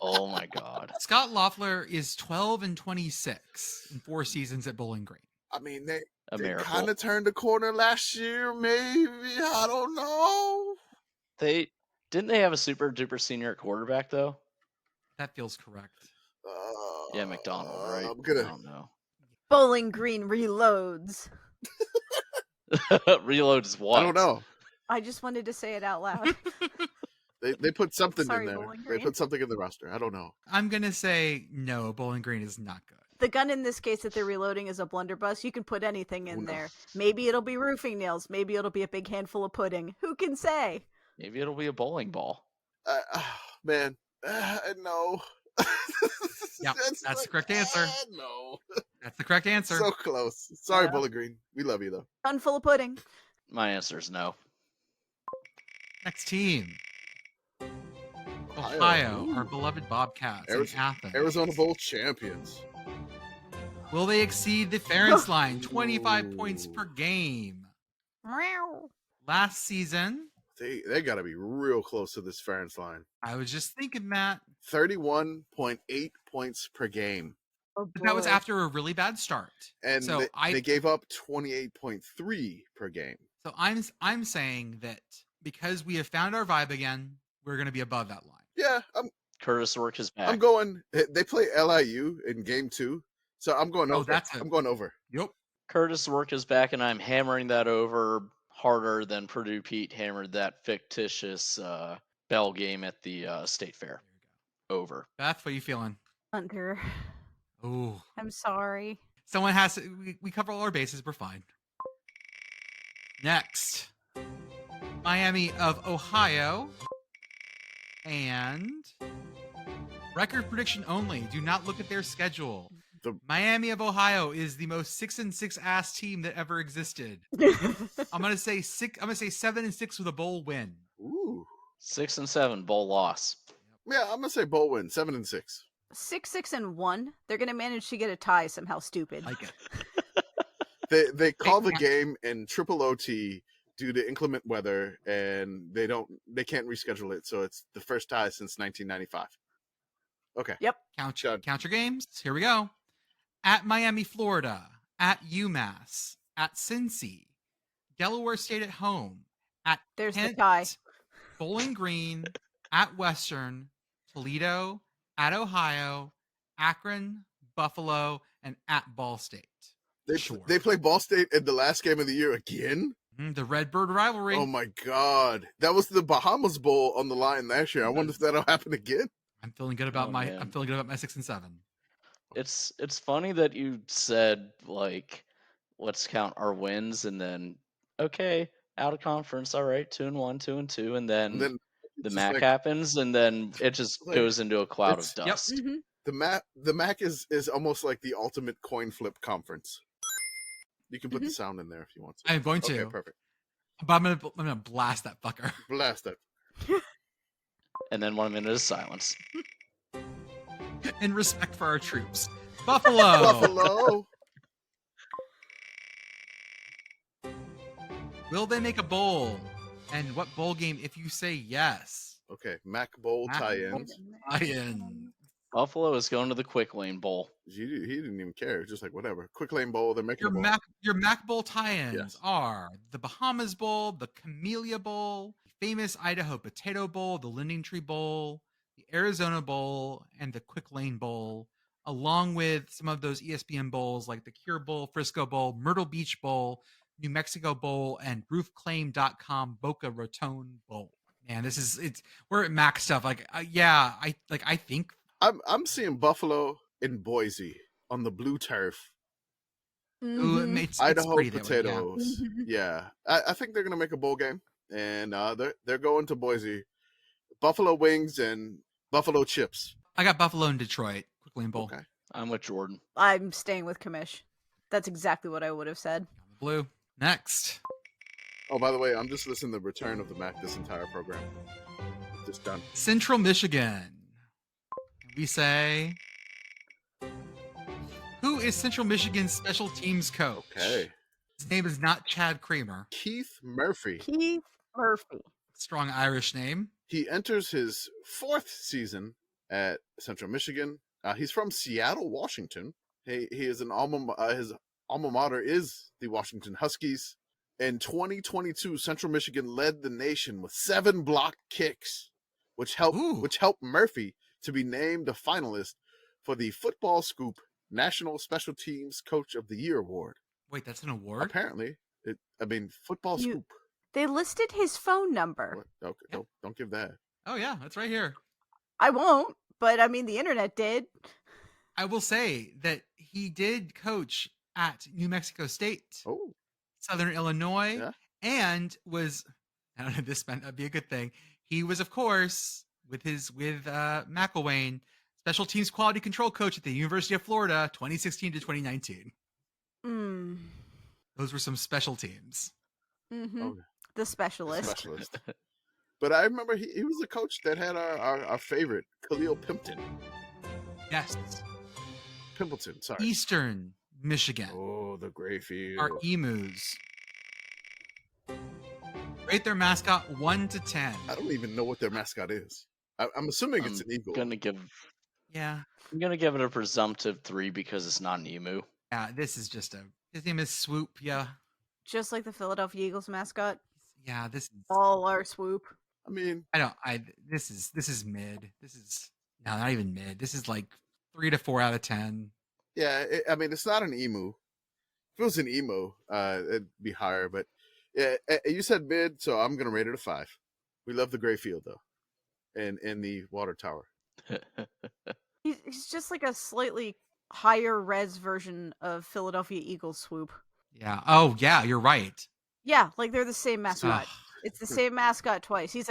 Oh my god. Scott Loeffler is 12-26 in 4 seasons at Bowling Green. I mean, A they miracle. kind of turned the corner last year, maybe. I don't know. Didn't they have a super duper senior at quarterback though? That feels correct. Yeah, McDonald, right? I'm gonna. I don't know. Bowling Green reloads. Reloads what? I don't know. I just wanted to say it out loud. They put something Sorry, in there. Bowling They Green. put something in the roster. I don't know. I'm going to say no, Bowling Green is not good. The gun in this case that they're reloading is a blunderbuss. You can put anything in Who knows? there. Maybe it'll be roofing nails. Maybe it'll be a big handful of pudding. Who can say? Maybe it'll be a bowling ball. Man, no. Yep, that's the correct answer. No. That's the correct answer. So close. Sorry, Yeah. Bowling Green. We love you though. Gun full of pudding. My answer is no. Next team. Ohio. Ohio, our Ooh. beloved Bobcats Arizona- in Athens. Arizona Bowl champions. Will they exceed the Ferentz line, 25 points per game? Meow. Last season, They got to be real close to this Ferentz line. I was just thinking, Matt, 31.8 points per game. Oh, but that was boy. after a really bad start. And So they gave up 28.3 per game. So I'm saying that because we have found our vibe again, we're going to be above that line. Yeah, Curtis Work is back. I'm going. They play LIU in game 2, so I'm going Oh, over. that's it. I'm going over. Yep. Curtis Work is back, and I'm hammering that over harder than Purdue Pete hammered that fictitious Bell game at the State Fair. There you go. Over. Beth, what are you feeling? Under. Oh, I'm sorry. someone has to. We cover all our bases. We're fine. Next, Miami of Ohio. And record prediction only. Do not look at their schedule. The- Miami of Ohio is the most 6-6 ass team that ever existed. I'm gonna say 7-6 with a bowl win. Ooh. 6-7 bowl loss. Yeah, I'm gonna say bowl win, 7-6. 6-6-1. They're gonna manage to get a tie somehow. Stupid. Like it. They call the Yeah. game in triple OT due to inclement weather, and they can't reschedule it, so it's the first tie since 1995. Okay. Yep. Count Done. your games. Here we go. At Miami, Florida. At UMass. At Cincy. Delaware State at home. At There's the Kent, tie. Bowling Green. At Western. Toledo. At Ohio. Akron. Buffalo. And at Ball State. They play Ball State in the last game of the year again. The Redbird rivalry. Oh my God, that was the Bahamas Bowl on the line last year. I wonder if that'll happen again. I'm feeling good about Oh, my. man. I'm feeling good about my 6 and 7. It's funny that you said, like, let's count our wins, and then, okay, out of conference, all right, 2-1, 2-2, and then, And then the it's just MAC like, happens, and then it just like, goes into a cloud of it's- Yep. dust. Mm-hmm. the MAC is almost like the ultimate coin flip conference. You can put the Mhm. sound in there if you want to. I'm going to. Okay, perfect. But I'm gonna blast that fucker. Blast it. And then 1 minute of silence. In respect for our troops. Buffalo. Buffalo. Will they make a bowl? And what bowl game if you say yes? Okay, MAC Bowl MAC tie-ins. Lion. Buffalo is going to the Quick Lane Bowl. He didn't even care. Just like whatever. Quick Lane Bowl. They're making a bowl. Your Mac Bowl tie-ins Yes. are the Bahamas Bowl, the Camellia Bowl, the famous Idaho Potato Bowl, the Lending Tree Bowl, the Arizona Bowl, and the Quick Lane Bowl, along with some of those ESPN bowls like the Cure Bowl, Frisco Bowl, Myrtle Beach Bowl, New Mexico Bowl, and roofclaim.com Boca Raton Bowl. Man, we're at Mac stuff. I think I'm seeing Buffalo in Boise on the blue turf. Mhm. it's Idaho pretty that way, yeah. potatoes. Mhm. Yeah, I think they're gonna make a bowl game, and they're going to Boise. Buffalo wings and buffalo chips. I got Buffalo and Detroit. Quick Lane Bowl. Okay. I'm with Jordan. I'm staying with Kamish. That's exactly what I would have said. On the blue. Next. Oh, by the way, I'm just listening to the return of the MAC this entire program. Just done. Central Michigan. We say, who is Central Michigan's special teams coach? Okay. His name is not Chad Kramer. Keith Murphy. Keith Murphy. Strong Irish name. He enters his 4th season at Central Michigan. He's from Seattle, Washington. He is an his alma mater is the Washington Huskies. In 2022, Central Michigan led the nation with 7 blocked kicks, which helped Murphy to be named a finalist for the Football Scoop National Special Teams Coach of the Year award. Wait, that's an award? Apparently, Football You- Scoop. They listed his phone number. What? Okay, don't give that. Oh, yeah, that's right here. I won't, but I mean, the internet did. I will say that he did coach at New Mexico State, Oh, Southern Illinois, Yeah. and was, I don't know, this might be a good thing. He was, of course, with McElwain, special teams quality control coach at the University of Florida, 2016 to 2019. Mm. Those were some special teams. Mm-hmm. okay. The specialist. Specialist. But I remember he was the coach that had our favorite, Khalil Pimpleton. Yes. Pimpleton, sorry. Eastern Michigan. Oh, the gray field. Our emus. Rate their mascot 1 to 10. I don't even know what their mascot is. I'm assuming it's an eagle. I'm Yeah. gonna give it a presumptive 3 because it's not an emu. Yeah, this is his name is Swoop. Yeah. Just like the Philadelphia Eagles mascot. Yeah, this is All our swoop. I mean, this is mid. This is no, not even mid. This is like 3 to 4 out of 10. yeah, it's not an emu. If it was an emu, it'd be higher. But yeah, you said mid, so I'm gonna rate it a 5. We love the gray field though, and the water tower. He's just like a slightly higher res version of Philadelphia Eagles swoop. Yeah. Oh, yeah, you're right. Yeah, like they're the same mascot. Ugh. It's the same mascot twice. He's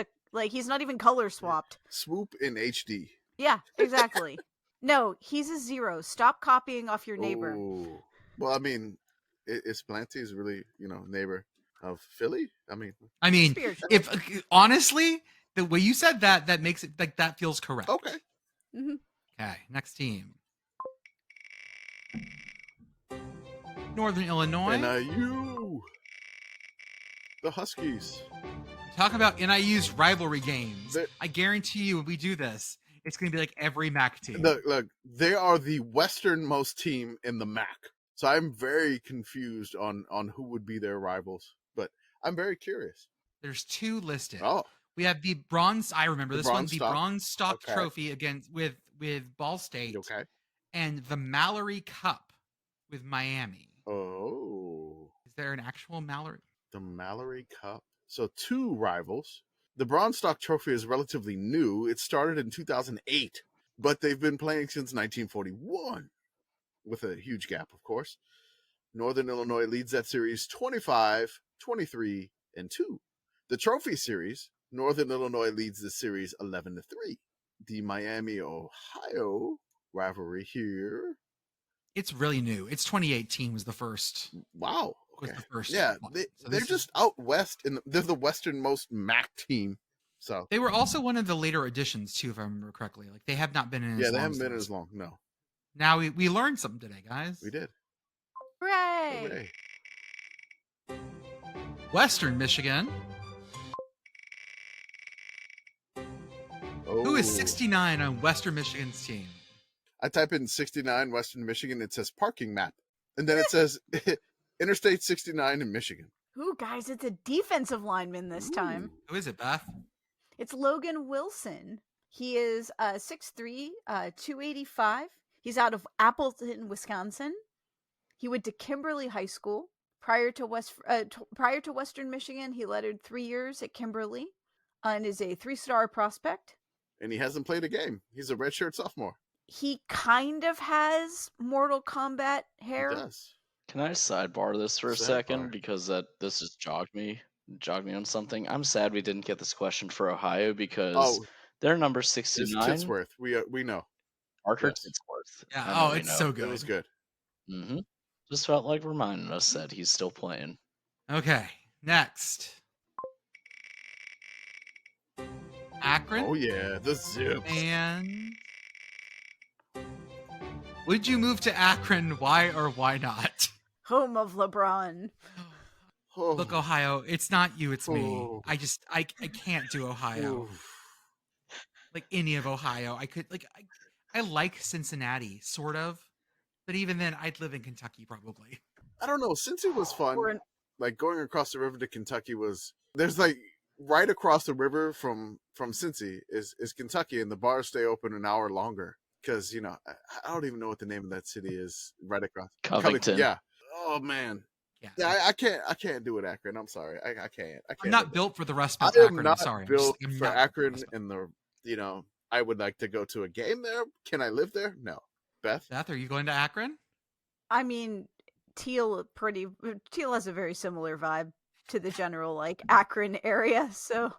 not even color swapped. Swoop in HD. Yeah, exactly. No, he's a zero. Stop copying off your neighbor. Oh. Well, I mean, is Planty really, neighbor of Philly? I mean, Spiritually. if honestly, the way you said that makes it like that feels correct. okay. hmm Okay, next team. Northern Illinois. NIU. The Huskies. Talk about NIU's rivalry games. They're- I guarantee you, when we do this, it's going to be like every MAC team. Look, they are the westernmost team in the MAC. So I'm very confused on who would be their rivals, but I'm very curious. There's two listed. Oh, We have the bronze. I remember The this one. Bronze The Stock. bronze stock Okay. trophy against with Ball State, okay. and the Mallory Cup with Miami. Oh, Is there an actual Mallory? the Mallory Cup. So two rivals. The Bronze Stock Trophy is relatively new. It started in 2008, but they've been playing since 1941, with a huge gap, of course. Northern Illinois leads that series 25, 23, and 2. The trophy series, Northern Illinois leads the series 11-3. The Miami, Ohio rivalry here. It's really new. It's 2018 was the first. Wow. Was Okay. the first Yeah, one. they're So this is- just out west, and they're the westernmost MAC team. So They were also one of the later additions too, if I remember correctly. Like they have not been in. yeah, as they long haven't as been those. as long. No, Now we learned something today, guys. we did. Hooray! Hooray. Western Michigan. Who is Oh. 69 on Western Michigan's team? I type in 69 Western Michigan. It says parking map, and then it says Interstate 69 in Michigan. Ooh, guys, it's a defensive lineman this time. Who is it, Beth? It's Logan Wilson. He is 6'3", 285. He's out of Appleton, Wisconsin. He went to Kimberly High School. Prior to Western Michigan, he lettered 3 years at Kimberly and is a 3-star prospect. And he hasn't played a game. He's a redshirt sophomore. He kind of has Mortal Kombat hair. He does. Can I sidebar this for a Sidebar. second because this just jogged me on something. I'm sad we didn't get this question for Ohio because Oh, they're number it's 69. Titsworth. We know. Parker Yes. Titsworth. Yeah. I know Oh, we it's know. so It good. was good. Mm-hmm. Just felt like reminding us that he's still playing. Okay. Next. Akron. Oh yeah, the Zips. And would you move to Akron? Why or why not? Home of LeBron. Oh. Look, Ohio, it's not you, it's me. Oh. I can't do Ohio. Oof. Like any of Ohio. I could I like Cincinnati, sort of. But even then I'd live in Kentucky probably. I don't know. Since it was fun, Or an- like going across the river to Kentucky was. There's like right across the river from Cincy is Kentucky, and the bars stay open an hour longer because I don't even know what the name of that city is. Right across Covington. Yeah. Oh man. Yeah. Yeah, I can't do it, Akron. I'm sorry. I can't. I can't. I'm not do built for the Rust that. Belt, I am Akron. not I'm sorry. built I'm for not Akron, Rust Belt. and I would like to go to a game there. Can I live there? No. Beth? Beth, are you going to Akron? I mean, Teal has a very similar vibe to the general like Akron area, so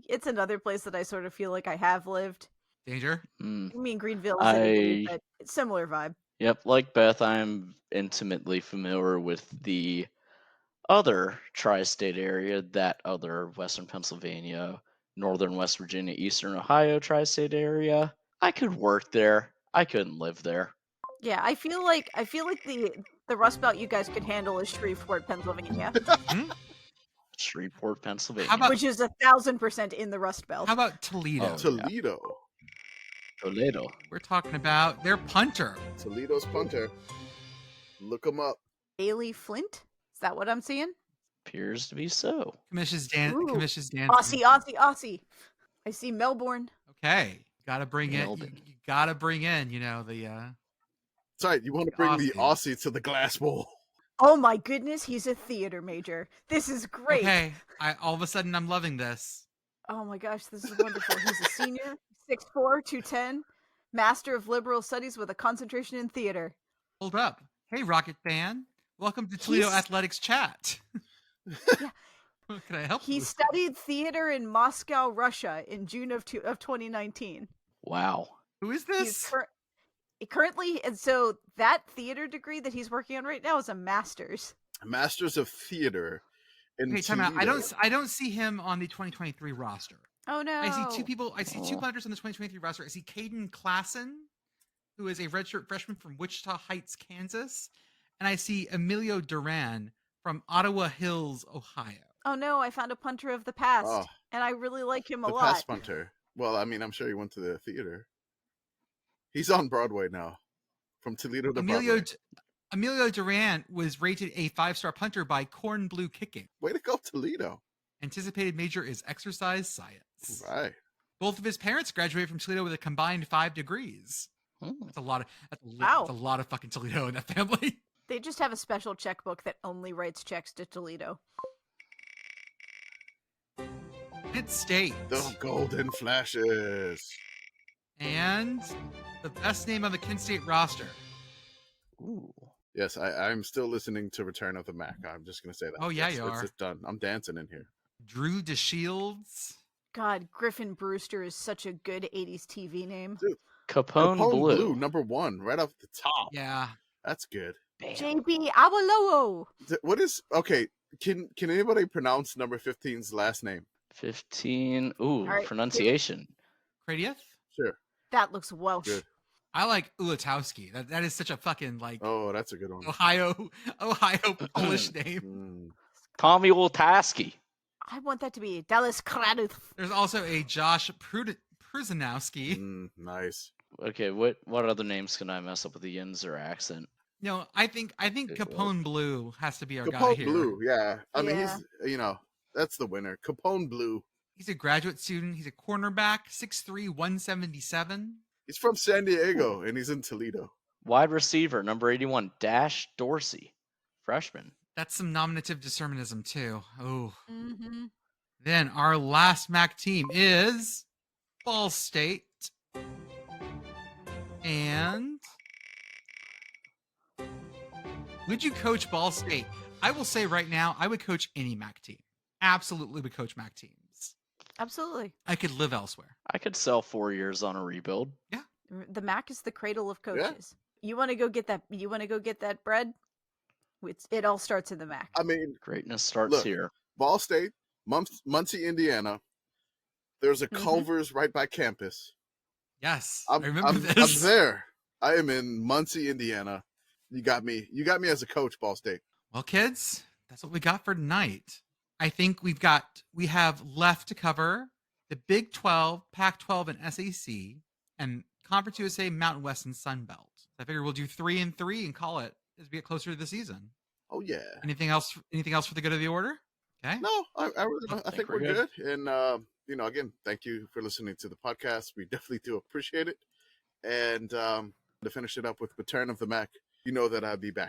it's another place that I sort of feel like I have lived. Danger? Mm. I mean, Greenville is in I- but it's similar vibe. Yep, like Beth, I'm intimately familiar with the other tri-state area, that other Western Pennsylvania, Northern West Virginia, Eastern Ohio tri-state area. I could work there. I couldn't live there. Yeah, I feel like the Rust Belt you guys could handle is Shreveport, Pennsylvania, Shreveport, Pennsylvania. How about which is 1,000% in the Rust Belt. how about Toledo? Oh. Toledo. Toledo? We're talking about their punter. Toledo's punter. Look them up. Bailey Flint? Is that what I'm seeing? Appears to be so. Commission's Ooh. dancing. Aussie. I see Melbourne. Okay. Gotta bring in Nailed it. you gotta bring in, the Sorry, you want to bring the Aussie. Aussie to the Glass Bowl. Oh my goodness, he's a theater major. This is great. Okay. All of a sudden I'm loving this. Oh my gosh, this is wonderful. He's a senior, 6'4", 210, Master of Liberal Studies with a concentration in theater. Hold up. Hey, Rocket fan. Welcome to Toledo He's- Athletics Chat. Yeah. What can I help you He with? studied theater in Moscow, Russia in June of 2019. Wow. Who is He's this? currently, and so that theater degree that he's working on right now is a master's. Masters of Theater in Okay, time out. Toledo. I don't see him on the 2023 roster. Oh no! I see two people. I see two Oh. punters on the 2023 roster. I see Caden Klassen, who is a redshirt freshman from Wichita Heights, Kansas, and I see Emilio Duran from Ottawa Hills, Ohio. Oh no! I found a punter of the past, Oh. and I really like him a The lot. Past Punter. Well, I mean, I'm sure he went to the theater. He's on Broadway now, from Toledo to Broadway. Emilio Duran was rated a 5-star punter by Corn Blue Kicking. Way to go, Toledo! Anticipated major is exercise science. Right. Both of his parents graduated from Toledo with a combined 5 degrees. Hmm. That's a lot of Wow. That's a lot of fucking Toledo in that family. They just have a special checkbook that only writes checks to Toledo. Kent State. The Golden Flashes. And the best name on the Kent State roster. Ooh. Yes, I'm still listening to Return of the Mac. I'm just gonna say that. Oh, yeah, It's- you it's are. just done. I'm dancing in here. Drew DeShields. God, Griffin Brewster is such a good 80s TV name. Capone, Blue. number 1, right off the top. Yeah. That's good. Bam. JB Awolowo. What is okay? Can anybody pronounce number 15's last name? 15. Ooh, right, pronunciation. Cradieth. Sure. That looks Welsh. Good. I like Ulatowski. That is such a fucking like Oh, that's a good one. Ohio Polish name. Mm. Tommy Woltaski. I want that to be Dallas Kraduth. There's also a Josh Pruzanowski. Nice. Okay, what other names can I mess up with the Yinzer accent? No, I think It Capone Blue has to be our guy Capone here. Blue, yeah. I mean, Yeah. he's that's the winner. Capone Blue. He's a graduate student. He's a cornerback, 6'3", 177. He's from San Diego and he's in Toledo. Wide receiver, number 81, Dash Dorsey. Freshman. That's some nominative determinism too. Oh. Mm-hmm. Then our last MAC team is Ball State. And would you coach Ball State? I will say right now, I would coach any MAC team. Absolutely would coach MAC teams. Absolutely. I could live elsewhere. I could sell 4 years on a rebuild. The MAC is the cradle of Yeah. coaches. You want to go get that? You want to go get that bread? It all starts in the MAC. I mean, Greatness starts Look. here. Ball State, Muncie, Indiana. There's a Mhm. Culver's right by campus. Yes, I'm, I remember I'm this. there. I am in Muncie, Indiana. You got me. You got me as a coach, Ball State. Well, kids, that's what we got for tonight. I think we have left to cover the Big 12, Pac-12, and SEC, and Conference USA, Mountain West, and Sun Belt. I figure we'll do 3 and 3 and call it as we get closer to the season. Oh yeah. Anything else for the good of the order? Okay. No, I really don't. I think we're we're good. And again, thank you for listening to the podcast. We definitely do appreciate it. And to finish it up with Return of the Mac, you know that I'll be back.